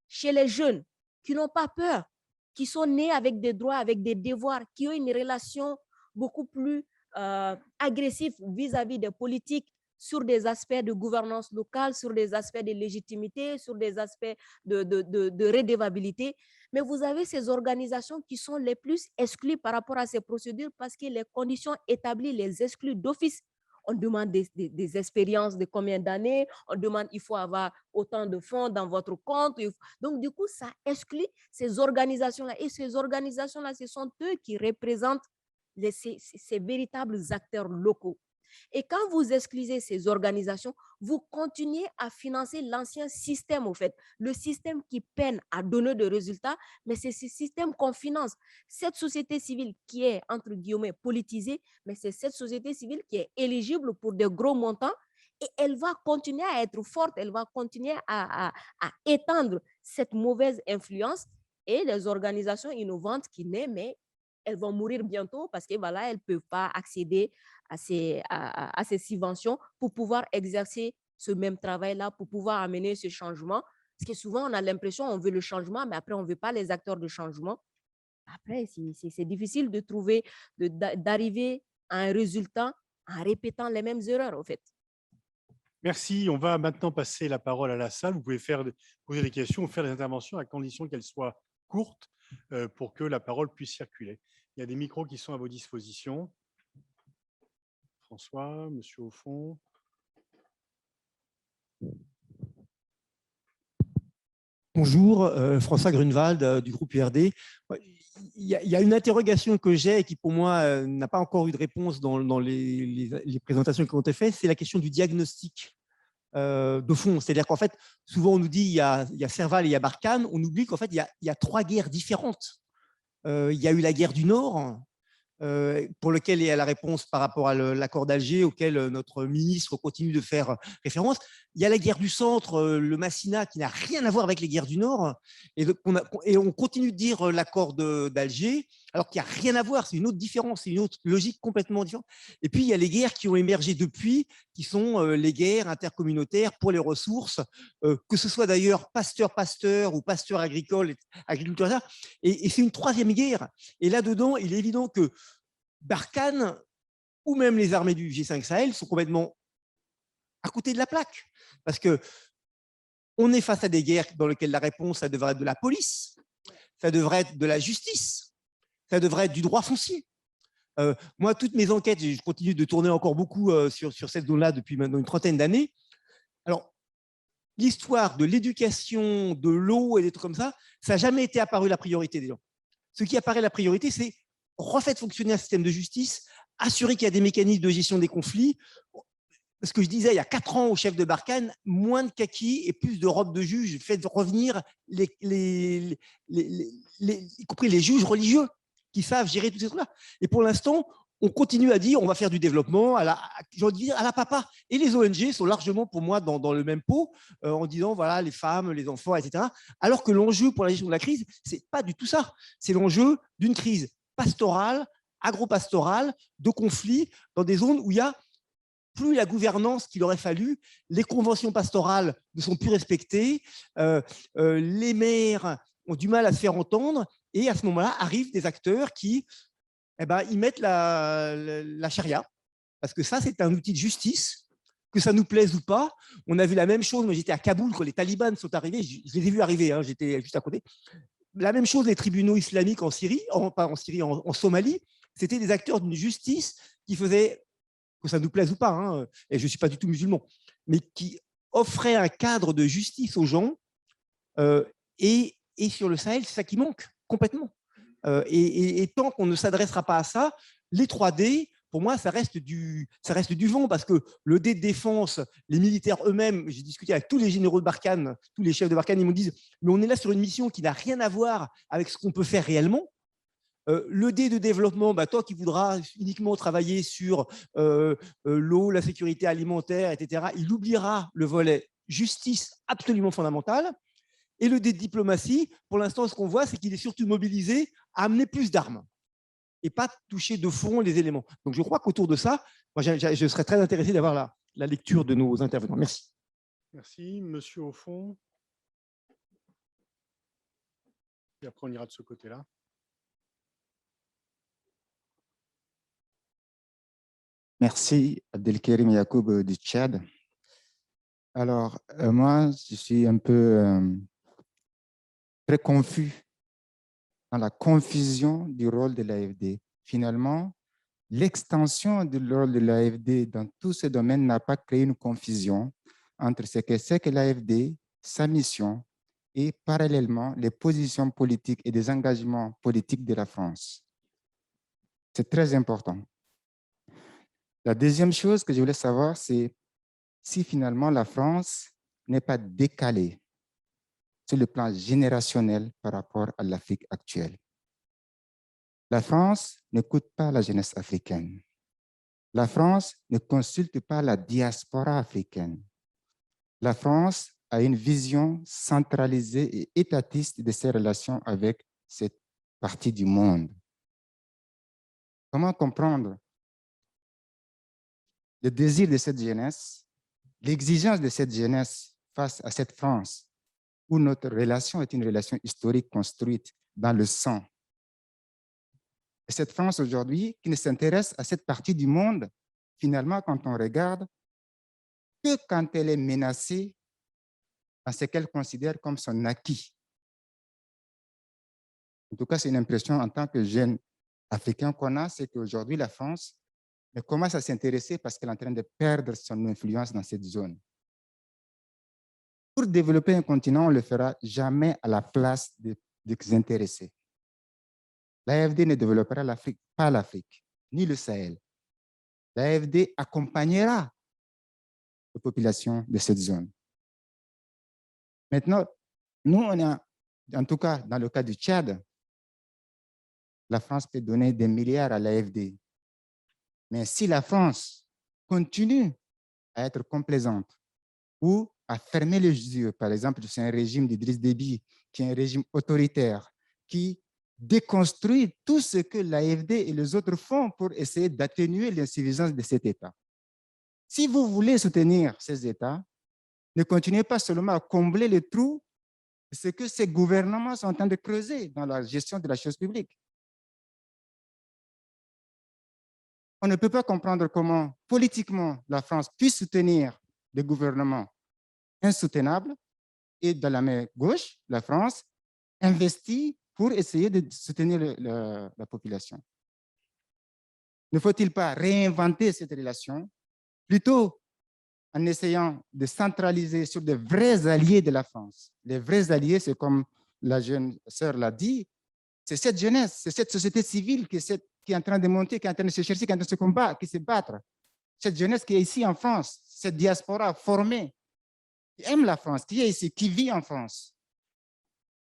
chez les jeunes qui n'ont pas peur, qui sont nés avec des droits, avec des devoirs, qui ont une relation beaucoup plus agressive vis-à-vis des politiques sur des aspects de gouvernance locale, sur des aspects de légitimité, sur des aspects de redevabilité. Mais vous avez ces organisations qui sont les plus exclues par rapport à ces procédures parce que les conditions établies les excluent d'office. On demande des expériences de combien d'années, on demande il faut avoir autant de fonds dans votre compte. Donc, du coup, ça exclut ces organisations-là. Et ces organisations-là, ce sont eux qui représentent ces véritables acteurs locaux. Et quand vous exclusez ces organisations, vous continuez à financer l'ancien système, au fait, le système qui peine à donner des résultats, mais c'est ce système qu'on finance. Cette société civile qui est, entre guillemets, politisée, mais c'est cette société civile qui est éligible pour de gros montants et elle va continuer à être forte, elle va continuer à étendre cette mauvaise influence et les organisations innovantes qui naissent, mais elles vont mourir bientôt parce que voilà, elles ne peuvent pas accéder à ces subventions pour pouvoir exercer ce même travail-là, pour pouvoir amener ce changement. Parce que souvent, on a l'impression qu'on veut le changement, mais après, on ne veut pas les acteurs de changement. Après, c'est difficile de trouver, d'arriver à un résultat en répétant les mêmes erreurs, en fait. Merci. On va maintenant passer la parole à la salle. Vous pouvez poser des questions ou faire des interventions à condition qu'elles soient courtes pour que la parole puisse circuler. Il y a des micros qui sont à vos dispositions. François, monsieur au fond. Bonjour, François Grunewald du groupe URD. Il y a une interrogation que j'ai et qui pour moi n'a pas encore eu de réponse dans les présentations qui ont été faites, c'est la question du diagnostic de fond. C'est-à-dire qu'en fait, souvent on nous dit il y a Serval et il y a Barkhane, on oublie qu'en fait il y a trois guerres différentes. Il y a eu la guerre du Nord, pour lequel il y a la réponse par rapport à l'accord d'Alger, auquel notre ministre continue de faire référence. Il y a la guerre du Centre, le Massina, qui n'a rien à voir avec les guerres du Nord. Et on continue de dire l'accord d'Alger, alors qu'il n'y a rien à voir. C'est une autre différence, c'est une autre logique complètement différente. Et puis, il y a les guerres qui ont émergé depuis, qui sont les guerres intercommunautaires pour les ressources, que ce soit d'ailleurs pasteur-pasteur ou pasteur agricole, agriculteur. Et c'est une troisième guerre. Et là-dedans, il est évident que Barkhane ou même les armées du G5 Sahel sont complètement à côté de la plaque. Parce qu'on est face à des guerres dans lesquelles la réponse, ça devrait être de la police, ça devrait être de la justice, ça devrait être du droit foncier. Moi, toutes mes enquêtes, je continue de tourner encore beaucoup sur cette zone-là depuis maintenant une trentaine d'années. Alors, l'histoire de l'éducation, de l'eau et des trucs comme ça n'a jamais été apparu la priorité des gens. Ce qui apparaît la priorité, c'est refaire fonctionner un système de justice, assurer qu'il y a des mécanismes de gestion des conflits. Ce que je disais il y a 4 ans au chef de Barkhane, moins de kaki et plus de robes de juges, faites revenir y compris les juges religieux qui savent gérer tous ces trucs-là. Et pour l'instant, on continue à dire on va faire du développement à la papa. Et les ONG sont largement pour moi dans le même pot en disant voilà les femmes, les enfants, etc. Alors que l'enjeu pour la gestion de la crise, c'est pas du tout ça. C'est l'enjeu d'une crise pastorale, agro-pastorale, de conflits dans des zones où il y a plus la gouvernance qu'il aurait fallu, les conventions pastorales ne sont plus respectées, les maires ont du mal à se faire entendre, et à ce moment-là arrivent des acteurs qui ils mettent la charia, parce que ça c'est un outil de justice, que ça nous plaise ou pas. On a vu la même chose, moi j'étais à Kaboul quand les talibans sont arrivés, je les ai vus arriver, hein, j'étais juste à côté. La même chose, les tribunaux islamiques en Syrie, pas en Syrie, en Somalie, c'était des acteurs d'une justice qui faisaient, que ça nous plaise ou pas, hein, et je ne suis pas du tout musulman, mais qui offraient un cadre de justice aux gens, et sur le Sahel, c'est ça qui manque complètement. Et tant qu'on ne s'adressera pas à ça, les 3D, pour moi, ça reste du vent, parce que le dé de défense, les militaires eux-mêmes, j'ai discuté avec tous les généraux de Barkhane, tous les chefs de Barkhane, ils m'ont dit, mais on est là sur une mission qui n'a rien à voir avec ce qu'on peut faire réellement. Le dé de développement, toi qui voudras uniquement travailler sur l'eau, la sécurité alimentaire, etc., il oubliera le volet justice absolument fondamental. Et le dé de diplomatie, pour l'instant, ce qu'on voit, c'est qu'il est surtout mobilisé à amener plus d'armes et pas toucher de front les éléments. Donc, je crois qu'autour de ça, moi, je serais très intéressé d'avoir la lecture de nos intervenants. Merci. Merci. Monsieur au fond. Et après, on ira de ce côté-là. Merci, Abdelkerim Yacoub du Tchad. Alors, moi, je suis un peu très confus dans la confusion du rôle de l'AFD. Finalement, l'extension du rôle de l'AFD dans tous ces domaines n'a pas créé une confusion entre ce que c'est que l'AFD, sa mission, et parallèlement les positions politiques et des engagements politiques de la France. C'est très important. La deuxième chose que je voulais savoir, c'est si finalement la France n'est pas décalée sur le plan générationnel par rapport à l'Afrique actuelle. La France n'écoute pas la jeunesse africaine. La France ne consulte pas la diaspora africaine. La France a une vision centralisée et étatiste de ses relations avec cette partie du monde. Comment comprendre le désir de cette jeunesse, l'exigence de cette jeunesse face à cette France, où notre relation est une relation historique construite dans le sang. Et cette France aujourd'hui qui ne s'intéresse à cette partie du monde, finalement, quand on regarde, que quand elle est menacée dans ce qu'elle considère comme son acquis. En tout cas, c'est une impression en tant que jeune africain qu'on a, c'est qu'aujourd'hui, la France commence à s'intéresser parce qu'elle est en train de perdre son influence dans cette zone. Pour développer un continent, on ne le fera jamais à la place des intéressés. L'AFD ne développera l'Afrique, pas l'Afrique, ni le Sahel. L'AFD accompagnera les populations de cette zone. Maintenant, nous, on a, en tout cas, dans le cas du Tchad, la France peut donner des milliards à l'AFD. Mais si la France continue à être complaisante ou à fermer les yeux, par exemple, c'est un régime d'Idriss Déby, qui est un régime autoritaire, qui déconstruit tout ce que l'AFD et les autres font pour essayer d'atténuer l'insuffisance de cet État. Si vous voulez soutenir ces États, ne continuez pas seulement à combler les trous de ce que ces gouvernements sont en train de creuser dans la gestion de la chose publique. On ne peut pas comprendre comment, politiquement, la France puisse soutenir des gouvernements insoutenables et de la main gauche, la France investit pour essayer de soutenir la population. Ne faut-il pas réinventer cette relation, plutôt en essayant de centraliser sur de vrais alliés de la France? Les vrais alliés, c'est comme la jeune sœur l'a dit, c'est cette jeunesse, c'est cette société civile qui est en train de monter, qui est en train de se chercher, qui est en train de se combattre, qui se battre. Cette jeunesse qui est ici en France, cette diaspora formée, qui aime la France, qui est ici, qui vit en France.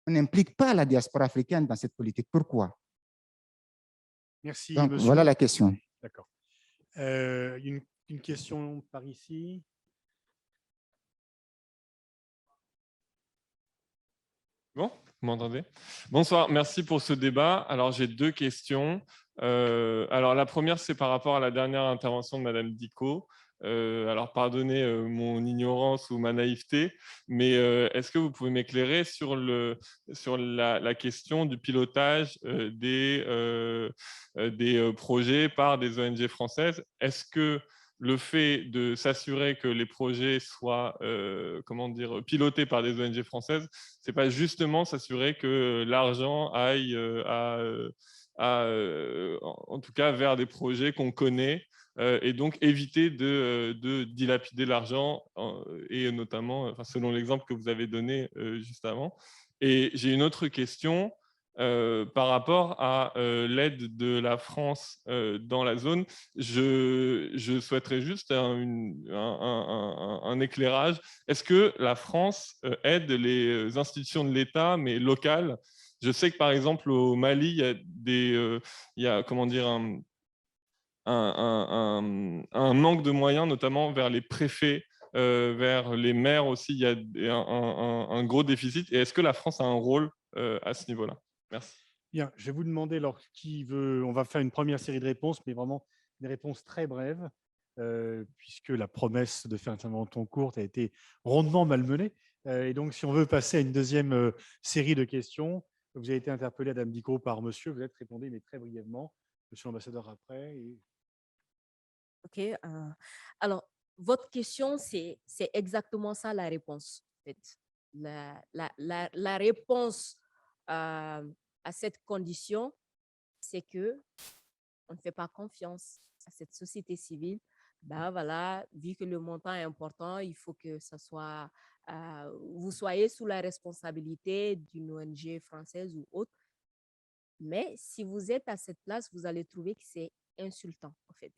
On n'implique pas la diaspora africaine dans cette politique. Pourquoi? Merci, Donc, monsieur. voilà la question. D'accord. Une question par ici. Bon, vous m'entendez? Bonsoir, merci pour ce débat. Alors, j'ai deux questions. Alors, la première, c'est par rapport à la dernière intervention de Madame Dicot. Alors, pardonnez mon ignorance ou ma naïveté, mais est-ce que vous pouvez m'éclairer sur la question du pilotage des projets par des ONG françaises? Est-ce que le fait de s'assurer que les projets soient pilotés par des ONG françaises, c'est pas justement s'assurer que l'argent aille en tout cas vers des projets qu'on connaît et donc éviter de dilapider l'argent et notamment selon l'exemple que vous avez donné juste avant. Et j'ai une autre question par rapport à l'aide de la France dans la zone. Je souhaiterais juste un éclairage. Est-ce que la France aide les institutions de l'État, mais locales? Je sais que par exemple au Mali, il y a comment dire, un manque de moyens, notamment vers les préfets, vers les maires aussi, il y a un gros déficit. Et est-ce que la France a un rôle à ce niveau-là? Merci. Bien, je vais vous demander, alors, qui veut, on va faire une première série de réponses, mais vraiment des réponses très brèves, puisque la promesse de faire une intervention courte a été rondement malmenée. Et donc, si on veut passer à une deuxième série de questions, vous avez été interpellé, Madame Dicot, par monsieur, vous êtes répondu, mais très brièvement. Monsieur l'ambassadeur après. OK. Alors, votre question, c'est exactement ça la réponse. En fait. La réponse à cette condition, c'est que on ne fait pas confiance à cette société civile. Ben voilà, vu que le montant est important, il faut que ça soit, vous soyez sous la responsabilité d'une ONG française ou autre. Mais si vous êtes à cette place, vous allez trouver que c'est insultant, en fait.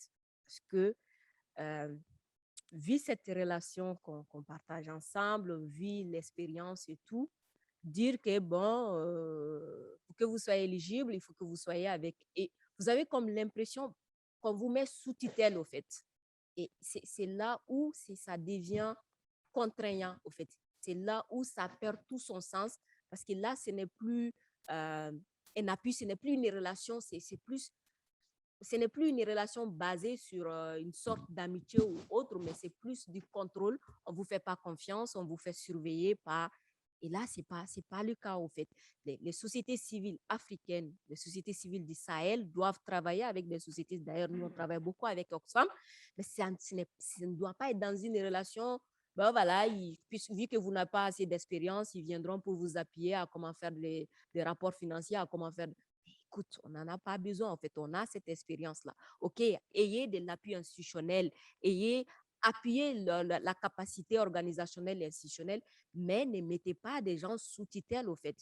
Parce que, vu cette relation qu'on partage ensemble, vu l'expérience et tout, dire que, bon, pour que vous soyez éligible, il faut que vous soyez avec... Et vous avez comme l'impression qu'on vous met sous tutelle, au fait. Et c'est là où ça devient contraignant, au fait. C'est là où ça perd tout son sens, parce que là, ce n'est plus un appui, ce n'est plus une relation, ce n'est plus une relation basée sur une sorte d'amitié ou autre, mais c'est plus du contrôle. On ne vous fait pas confiance, on vous fait surveiller par... Et là, ce n'est pas le cas, au fait. Les sociétés civiles africaines, les sociétés civiles du Sahel doivent travailler avec des sociétés. D'ailleurs, nous, on travaille beaucoup avec Oxfam, mais ça ne doit pas être dans une relation. Ben voilà, vu que vous n'avez pas assez d'expérience, ils viendront pour vous appuyer à comment faire des rapports financiers, à comment faire... Écoute, on n'en a pas besoin, en fait. On a cette expérience-là. OK, ayez de l'appui institutionnel, ayez appuyez la capacité organisationnelle et institutionnelle, mais ne mettez pas des gens sous tutelle, au fait.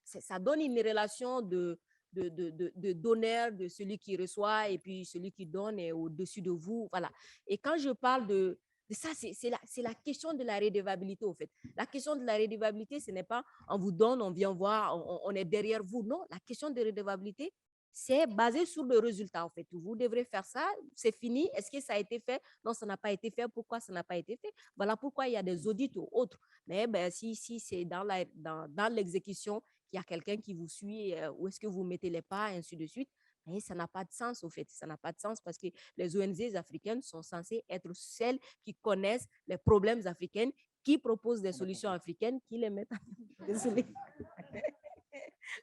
Ça donne une relation de donneur, de celui qui reçoit, et puis celui qui donne est au-dessus de vous. Voilà. Et quand je parle de ça, c'est la question de la redevabilité, au fait. La question de la redevabilité, ce n'est pas on vous donne, on vient voir, on est derrière vous. Non, la question de redevabilité, c'est basé sur le résultat, en fait. Vous devrez faire ça, c'est fini. Est-ce que ça a été fait? Non, ça n'a pas été fait. Pourquoi ça n'a pas été fait? Voilà pourquoi il y a des audits ou autres. Mais si c'est dans l'exécution, qu'il y a quelqu'un qui vous suit, où est-ce que vous mettez les pas, et ainsi de suite. Mais ça n'a pas de sens, au fait. Ça n'a pas de sens parce que les ONG africaines sont censées être celles qui connaissent les problèmes africains, qui proposent des solutions africaines, qui les mettent en... Désolée.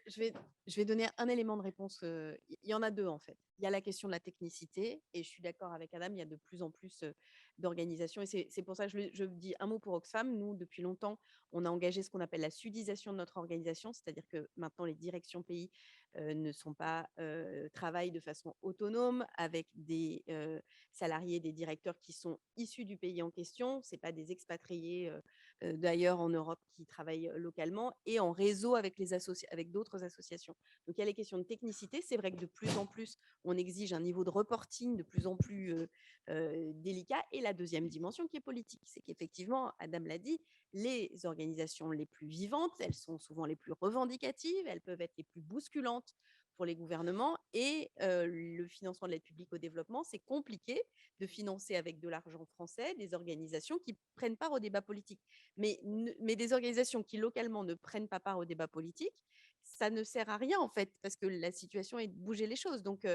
Je vais donner un élément de réponse. Il y en a deux, en fait. Il y a la question de la technicité, et je suis d'accord avec Adam, il y a de plus en plus d'organisations. Et c'est pour ça que je dis un mot pour Oxfam. Nous, depuis longtemps, on a engagé ce qu'on appelle la sudisation de notre organisation, c'est-à-dire que maintenant, les directions pays ne sont pas travaillent de façon autonome avec des salariés, des directeurs qui sont issus du pays en question. Ce n'est pas des expatriés d'ailleurs en Europe qui travaillent localement, et en réseau avec d'autres associations. Donc il y a les questions de technicité. C'est vrai que de plus en plus, on exige un niveau de reporting de plus en plus délicat. Et la deuxième dimension qui est politique, c'est qu'effectivement, Adam l'a dit, les organisations les plus vivantes, elles sont souvent les plus revendicatives, elles peuvent être les plus bousculantes pour les gouvernements, et le financement de l'aide publique au développement, c'est compliqué de financer avec de l'argent français des organisations qui prennent part au débat politique. Mais des organisations qui localement ne prennent pas part au débat politique, ça ne sert à rien, en fait, parce que la situation est de bouger les choses. Donc,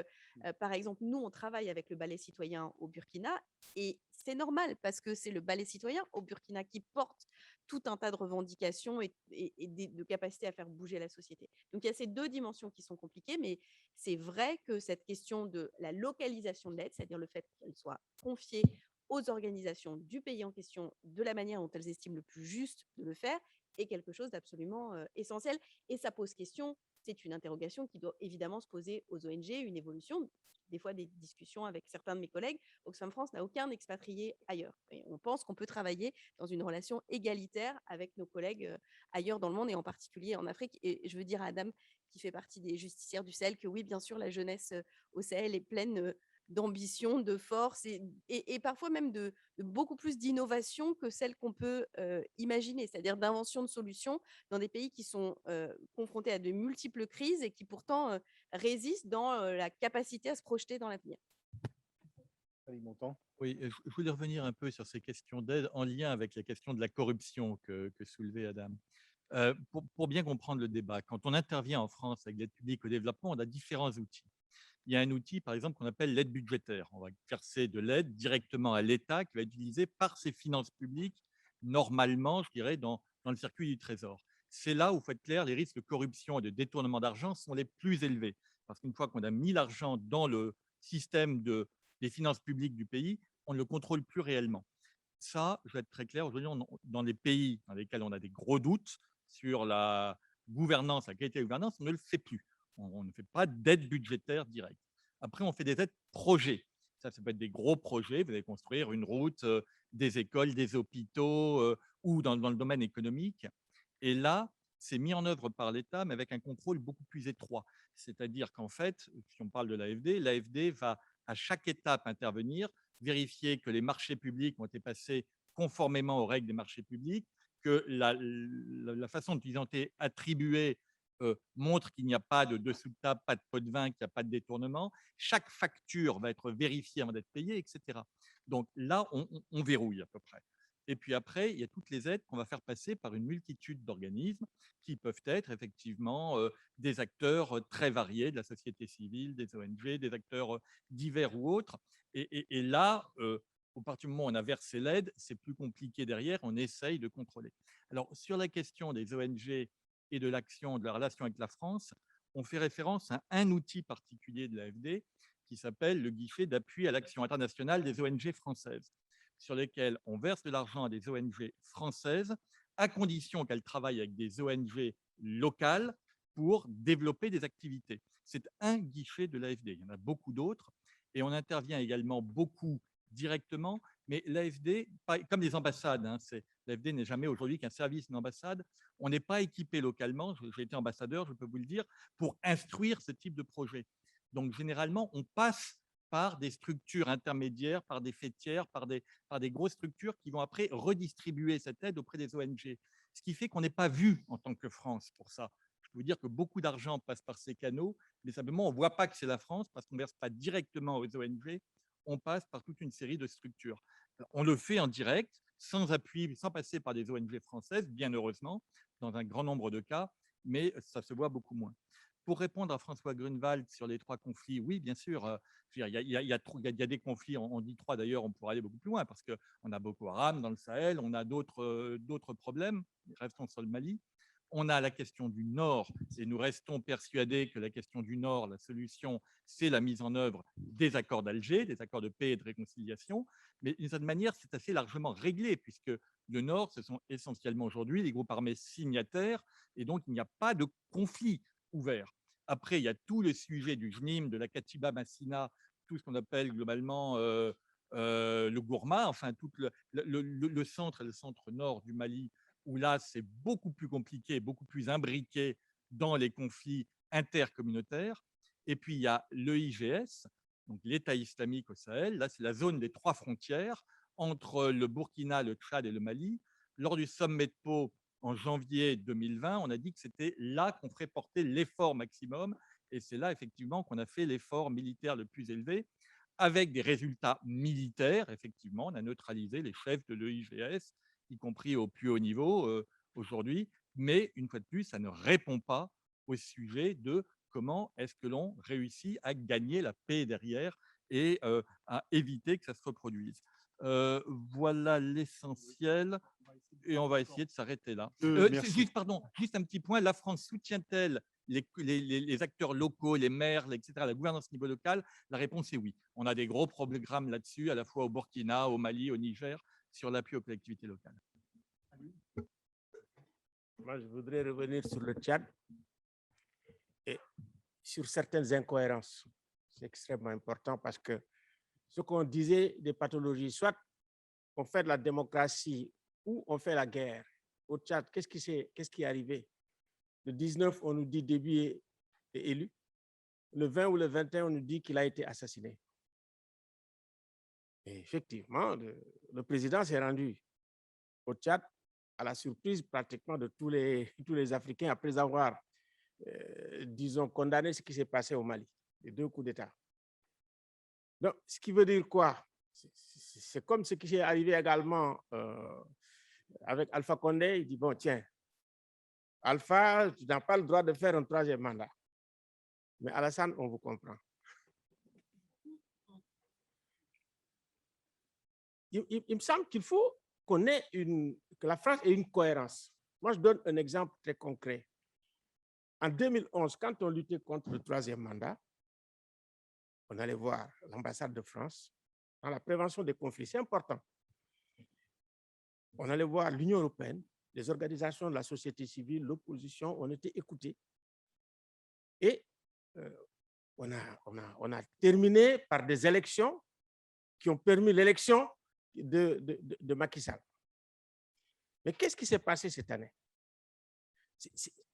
par exemple, nous, on travaille avec le Ballet citoyen au Burkina, et c'est normal parce que c'est le Ballet citoyen au Burkina qui porte tout un tas de revendications et de capacités à faire bouger la société. Donc, il y a ces deux dimensions qui sont compliquées, mais c'est vrai que cette question de la localisation de l'aide, c'est-à-dire le fait qu'elle soit confiée aux organisations du pays en question de la manière dont elles estiment le plus juste de le faire, est quelque chose d'absolument essentiel. Et ça pose question, c'est une interrogation qui doit évidemment se poser aux ONG, une évolution. Des fois, des discussions avec certains de mes collègues, Oxfam France n'a aucun expatrié ailleurs. Et on pense qu'on peut travailler dans une relation égalitaire avec nos collègues ailleurs dans le monde, et en particulier en Afrique. Et je veux dire à Adam, qui fait partie des justicières du Sahel, que oui, bien sûr, la jeunesse au Sahel est pleine d'ambition, de force, et parfois même de beaucoup plus d'innovation que celle qu'on peut imaginer, c'est-à-dire d'invention de solutions dans des pays qui sont confrontés à de multiples crises et qui pourtant résistent dans la capacité à se projeter dans l'avenir. Oui, je voulais revenir un peu sur ces questions d'aide en lien avec la question de la corruption que soulevait Adam. Pour bien comprendre le débat, quand on intervient en France avec l'aide publique au développement, on a différents outils. Il y a un outil, par exemple, qu'on appelle l'aide budgétaire. On va verser de l'aide directement à l'État qui va être utilisée par ses finances publiques, normalement, je dirais, dans le circuit du Trésor. C'est là où, il faut être clair, les risques de corruption et de détournement d'argent sont les plus élevés. Parce qu'une fois qu'on a mis l'argent dans le système des finances publiques du pays, on ne le contrôle plus réellement. Ça, je vais être très clair, aujourd'hui, dans les pays dans lesquels on a des gros doutes sur la gouvernance, la qualité de la gouvernance, on ne le fait plus. On ne fait pas d'aide budgétaire directe. Après, on fait des aides projets. Ça peut être des gros projets. Vous allez construire une route, des écoles, des hôpitaux ou dans le domaine économique. Et là, c'est mis en œuvre par l'État, mais avec un contrôle beaucoup plus étroit. C'est-à-dire qu'en fait, si on parle de l'AFD va à chaque étape intervenir, vérifier que les marchés publics ont été passés conformément aux règles des marchés publics, que la façon dont ils ont été attribués montre qu'il n'y a pas de dessous de table, pas de pot de vin, qu'il n'y a pas de détournement. Chaque facture va être vérifiée avant d'être payée, etc. Donc là, on verrouille à peu près. Et puis après, il y a toutes les aides qu'on va faire passer par une multitude d'organismes qui peuvent être effectivement des acteurs très variés de la société civile, des ONG, des acteurs divers ou autres. Et là, au partir du moment où on a versé l'aide, c'est plus compliqué derrière, on essaye de contrôler. Alors, sur la question des ONG et de l'action, de la relation avec la France, on fait référence à un outil particulier de l'AFD qui s'appelle le guichet d'appui à l'action internationale des ONG françaises, sur lesquelles on verse de l'argent à des ONG françaises à condition qu'elles travaillent avec des ONG locales pour développer des activités. C'est un guichet de l'AFD. Il y en a beaucoup d'autres et on intervient également beaucoup directement Mais l'AFD, comme les ambassades, hein, l'AFD n'est jamais aujourd'hui qu'un service d'une ambassade, on n'est pas équipé localement, j'ai été ambassadeur, je peux vous le dire, pour instruire ce type de projet. Donc, généralement, on passe par des structures intermédiaires, par des fêtières, par des grosses structures qui vont après redistribuer cette aide auprès des ONG. Ce qui fait qu'on n'est pas vu en tant que France pour ça. Je peux vous dire que beaucoup d'argent passe par ces canaux, mais simplement, on ne voit pas que c'est la France parce qu'on ne verse pas directement aux ONG, on passe par toute une série de structures. On le fait en direct, sans appui, sans passer par des ONG françaises, bien heureusement, dans un grand nombre de cas, mais ça se voit beaucoup moins. Pour répondre à François Grunewald sur les 3 conflits, oui, bien sûr, il y a des conflits, on dit 3 d'ailleurs, on pourrait aller beaucoup plus loin, parce qu'on a Boko Haram dans le Sahel, on a d'autres problèmes, restons sur le Mali. On a la question du Nord, et nous restons persuadés que la question du Nord, la solution, c'est la mise en œuvre des accords d'Alger, des accords de paix et de réconciliation. Mais d'une certaine manière, c'est assez largement réglé, puisque le Nord, ce sont essentiellement aujourd'hui les groupes armés signataires, et donc il n'y a pas de conflit ouvert. Après, il y a tout le sujet du JNIM, de la Katiba Massina, tout ce qu'on appelle globalement le Gourma, enfin tout le centre et le centre-nord du Mali, où là, c'est beaucoup plus compliqué, beaucoup plus imbriqué dans les conflits intercommunautaires. Et puis, il y a l'EIGS, donc l'État islamique au Sahel. Là, c'est la zone des 3 frontières entre le Burkina, le Tchad et le Mali. Lors du sommet de Pau, en janvier 2020, on a dit que c'était là qu'on ferait porter l'effort maximum. Et c'est là, effectivement, qu'on a fait l'effort militaire le plus élevé, avec des résultats militaires. Effectivement, on a neutralisé les chefs de l'EIGS, y compris au plus haut niveau aujourd'hui. Mais, une fois de plus, ça ne répond pas au sujet de comment est-ce que l'on réussit à gagner la paix derrière et à éviter que ça se reproduise. Voilà l'essentiel. Et on va essayer de s'arrêter là. Juste un petit point. La France soutient-elle les acteurs locaux, les maires, etc., la gouvernance au niveau local? La réponse est oui. On a des gros programmes là-dessus, à la fois au Burkina, au Mali, au Niger, sur l'appui aux collectivités locales. Moi, je voudrais revenir sur le Tchad et sur certaines incohérences. C'est extrêmement important parce que ce qu'on disait des pathologies, soit on fait de la démocratie ou on fait la guerre. Au Tchad, qu'est-ce qui est arrivé? Le 19, on nous dit Déby est élu. Le 20 ou le 21, on nous dit qu'il a été assassiné. Et effectivement, le président s'est rendu au Tchad à la surprise pratiquement de tous les Africains après avoir, disons, condamné ce qui s'est passé au Mali, les 2 coups d'État. Donc, ce qui veut dire quoi? C'est comme ce qui est arrivé également avec Alpha Condé. Il dit, bon, tiens, Alpha, tu n'as pas le droit de faire un 3e mandat. Mais Alassane, on vous comprend. Il me semble qu'il faut que la France ait une cohérence. Moi, je donne un exemple très concret. En 2011, quand on luttait contre le 3e mandat, on allait voir l'ambassade de France dans la prévention des conflits. C'est important. On allait voir l'Union européenne, les organisations de la société civile, l'opposition, on était écoutés. Et on a terminé par des élections qui ont permis l'élection de Macky Sall. Mais qu'est-ce qui s'est passé cette année?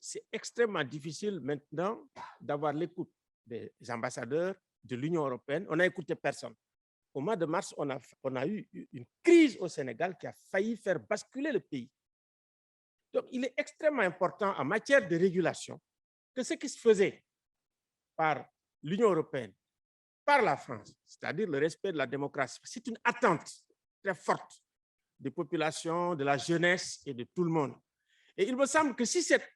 C'est extrêmement difficile maintenant d'avoir l'écoute des ambassadeurs de l'Union européenne. On n'a écouté personne. Au mois de mars, on a eu une crise au Sénégal qui a failli faire basculer le pays. Donc, il est extrêmement important en matière de régulation que ce qui se faisait par l'Union européenne, par la France, c'est-à-dire le respect de la démocratie, c'est une attente très forte des populations, de la jeunesse et de tout le monde. Et il me semble que si cette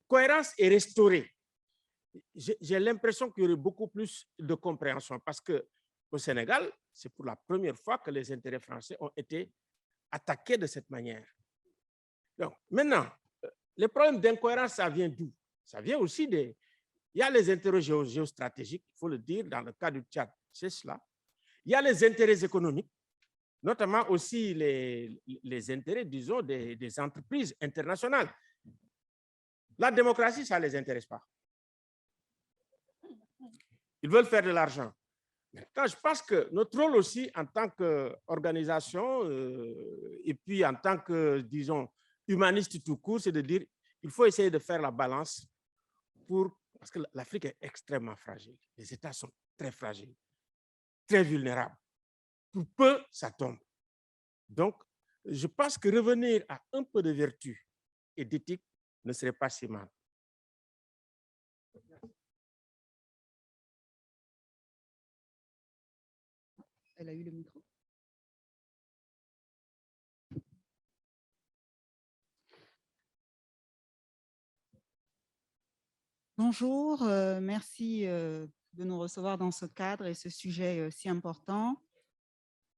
cohérence est restaurée, j'ai l'impression qu'il y aurait beaucoup plus de compréhension parce qu'au Sénégal, c'est pour la première fois que les intérêts français ont été attaqués de cette manière. Donc, maintenant, les problèmes d'incohérence, ça vient d'où? Ça vient aussi il y a les intérêts géostratégiques, il faut le dire, dans le cas du Tchad, c'est cela. Il y a les intérêts économiques, notamment aussi les intérêts, disons, des entreprises internationales. La démocratie, ça ne les intéresse pas. Ils veulent faire de l'argent. Maintenant, je pense que notre rôle aussi en tant qu'organisation et puis en tant que, disons, humaniste tout court, c'est de dire qu'il faut essayer de faire la balance parce que l'Afrique est extrêmement fragile. Les États sont très fragiles, très vulnérables. Pour peu, ça tombe. Donc, je pense que revenir à un peu de vertu et d'éthique ne serait pas si mal. Elle a eu le micro. Bonjour, merci de nous recevoir dans ce cadre et ce sujet si important.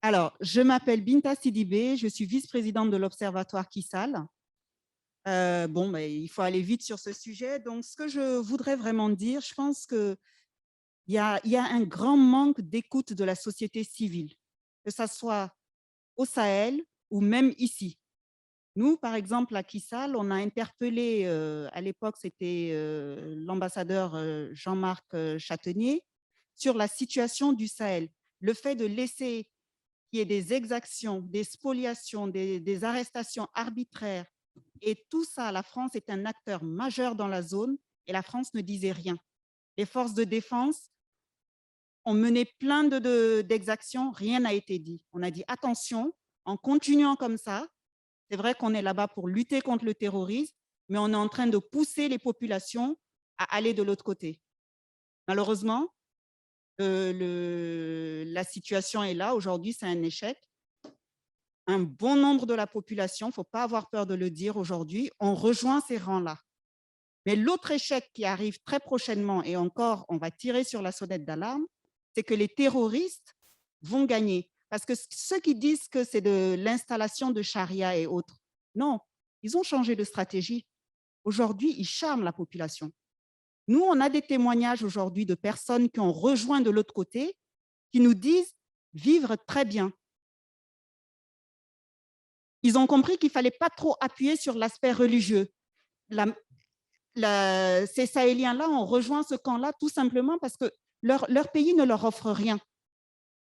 Alors, je m'appelle Binta Sidibé, je suis vice-présidente de l'Observatoire Kissal. Il faut aller vite sur ce sujet. Donc, ce que je voudrais vraiment dire, je pense qu'il y a un grand manque d'écoute de la société civile, que ce soit au Sahel ou même ici. Nous, par exemple, à Kissal, on a interpellé, à l'époque, c'était l'ambassadeur Jean-Marc Châtenier, sur la situation du Sahel. Le fait de laisser qu'il y ait des exactions, des spoliations, des arrestations arbitraires, et tout ça, la France est un acteur majeur dans la zone et la France ne disait rien. Les forces de défense ont mené plein d'exactions, rien n'a été dit. On a dit attention, en continuant comme ça, c'est vrai qu'on est là-bas pour lutter contre le terrorisme, mais on est en train de pousser les populations à aller de l'autre côté. Malheureusement, la situation est là. Aujourd'hui, c'est un échec. Un bon nombre de la population, il ne faut pas avoir peur de le dire aujourd'hui, on rejoint ces rangs-là. Mais l'autre échec qui arrive très prochainement, et encore, on va tirer sur la sonnette d'alarme, c'est que les terroristes vont gagner. Parce que ceux qui disent que c'est de l'installation de charia et autres, non, ils ont changé de stratégie. Aujourd'hui, ils charment la population. Nous, on a des témoignages aujourd'hui de personnes qui ont rejoint de l'autre côté, qui nous disent vivre très bien. Ils ont compris qu'il ne fallait pas trop appuyer sur l'aspect religieux. Ces Sahéliens-là ont rejoint ce camp-là tout simplement parce que leur pays ne leur offre rien.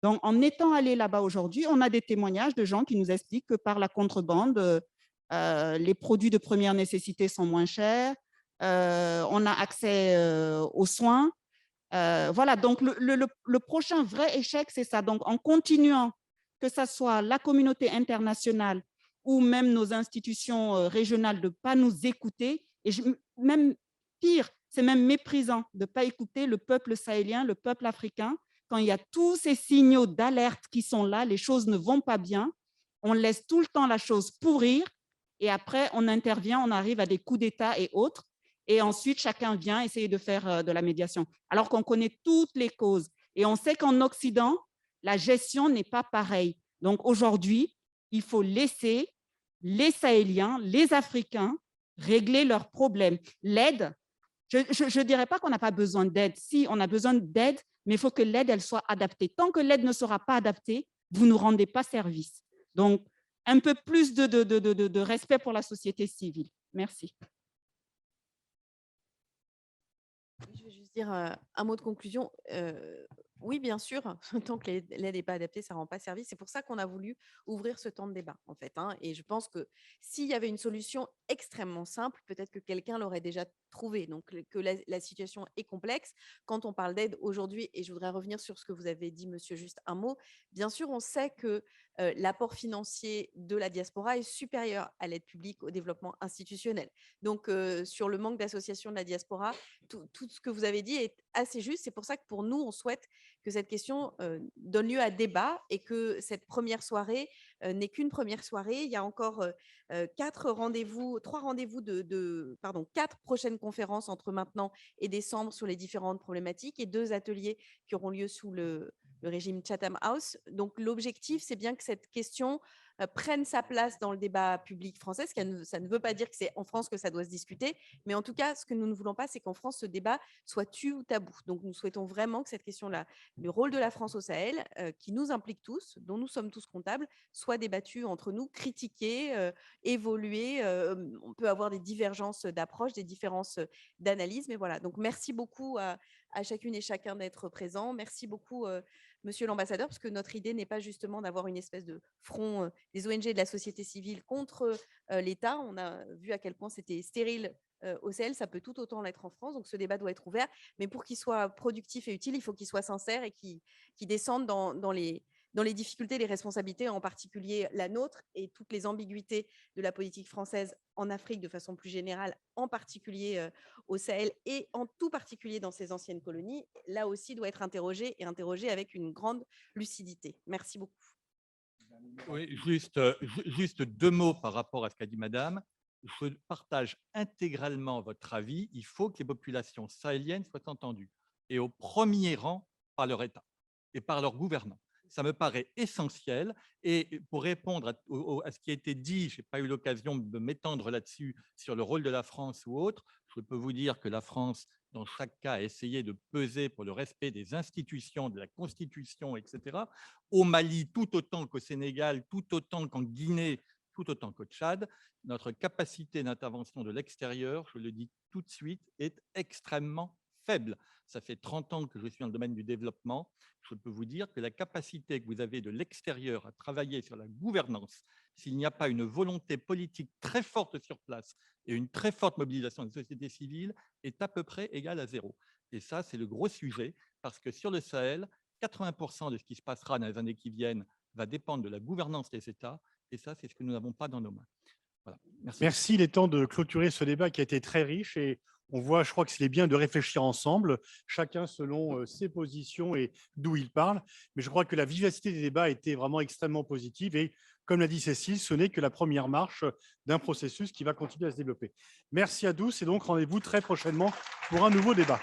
Donc, en étant allés là-bas aujourd'hui, on a des témoignages de gens qui nous expliquent que par la contrebande, les produits de première nécessité sont moins chers, on a accès aux soins. Voilà, donc le prochain vrai échec, c'est ça. Donc, en continuant, que ce soit la communauté internationale ou même nos institutions régionales de ne pas nous écouter, et même pire, c'est même méprisant de ne pas écouter le peuple sahélien, le peuple africain. Quand il y a tous ces signaux d'alerte qui sont là, les choses ne vont pas bien, on laisse tout le temps la chose pourrir et après on intervient, on arrive à des coups d'État et autres et ensuite chacun vient essayer de faire de la médiation. Alors qu'on connaît toutes les causes et on sait qu'en Occident, la gestion n'est pas pareille. Donc aujourd'hui, il faut laisser les Sahéliens, les Africains régler leurs problèmes. L'aide, je ne dirais pas qu'on n'a pas besoin d'aide. Si, on a besoin d'aide, mais il faut que l'aide, elle soit adaptée. Tant que l'aide ne sera pas adaptée, vous ne nous rendez pas service. Donc, un peu plus de respect pour la société civile. Merci. Je vais juste dire un mot de conclusion. Oui, bien sûr, tant que l'aide n'est pas adaptée, ça ne rend pas service. C'est pour ça qu'on a voulu ouvrir ce temps de débat, en fait. Et je pense que s'il y avait une solution extrêmement simple, peut-être que quelqu'un l'aurait déjà trouvée. Donc, que la situation est complexe. Quand on parle d'aide aujourd'hui, et je voudrais revenir sur ce que vous avez dit, monsieur, juste un mot, bien sûr, on sait que l'apport financier de la diaspora est supérieur à l'aide publique au développement institutionnel. Donc, sur le manque d'association de la diaspora, tout ce que vous avez dit est assez juste. C'est pour ça que pour nous, on souhaite que cette question donne lieu à débat et que cette première soirée n'est qu'une première soirée. Il y a encore 4 rendez-vous prochaines conférences entre maintenant et décembre sur les différentes problématiques et 2 ateliers qui auront lieu sous le régime Chatham House. Donc, l'objectif, c'est bien que cette question prenne sa place dans le débat public français. Ça ne veut pas dire que c'est en France que ça doit se discuter, mais en tout cas, ce que nous ne voulons pas, c'est qu'en France, ce débat soit tu ou tabou. Donc, nous souhaitons vraiment que cette question-là, le rôle de la France au Sahel, qui nous implique tous, dont nous sommes tous comptables, soit débattu entre nous, critiqué, évolué. On peut avoir des divergences d'approche, des différences d'analyse, mais voilà. Donc, merci beaucoup à chacune et chacun d'être présent. Merci beaucoup, monsieur l'ambassadeur, parce que notre idée n'est pas justement d'avoir une espèce de front des ONG et de la société civile contre l'État. On a vu à quel point c'était stérile au Sahel, ça peut tout autant l'être en France, donc ce débat doit être ouvert. Mais pour qu'il soit productif et utile, il faut qu'il soit sincère et qu'il descende dans les difficultés, les responsabilités, en particulier la nôtre et toutes les ambiguïtés de la politique française en Afrique de façon plus générale, en particulier au Sahel et en tout particulier dans ces anciennes colonies, là aussi doit être interrogé avec une grande lucidité. Merci beaucoup. Oui, juste 2 mots par rapport à ce qu'a dit madame. Je partage intégralement votre avis. Il faut que les populations sahéliennes soient entendues, et au premier rang par leur État et par leurs gouvernants. Ça me paraît essentiel. Et pour répondre à ce qui a été dit, je n'ai pas eu l'occasion de m'étendre là-dessus, sur le rôle de la France ou autre. Je peux vous dire que la France, dans chaque cas, a essayé de peser pour le respect des institutions, de la Constitution, etc. Au Mali, tout autant qu'au Sénégal, tout autant qu'en Guinée, tout autant qu'au Tchad, notre capacité d'intervention de l'extérieur, je le dis tout de suite, est extrêmement faible. Ça fait 30 ans que je suis dans le domaine du développement. Je peux vous dire que la capacité que vous avez de l'extérieur à travailler sur la gouvernance, s'il n'y a pas une volonté politique très forte sur place et une très forte mobilisation des sociétés civiles, est à peu près égale à 0. Et ça, c'est le gros sujet, parce que sur le Sahel, 80% de ce qui se passera dans les années qui viennent va dépendre de la gouvernance des États. Et ça, c'est ce que nous n'avons pas dans nos mains. Voilà. Merci. Merci. Il est temps de clôturer ce débat qui a été très riche, et on voit, je crois que c'est bien de réfléchir ensemble, chacun selon ses positions et d'où il parle. Mais je crois que la vivacité des débats a été vraiment extrêmement positive, et comme l'a dit Cécile, ce n'est que la première marche d'un processus qui va continuer à se développer. Merci à tous, et donc rendez-vous très prochainement pour un nouveau débat.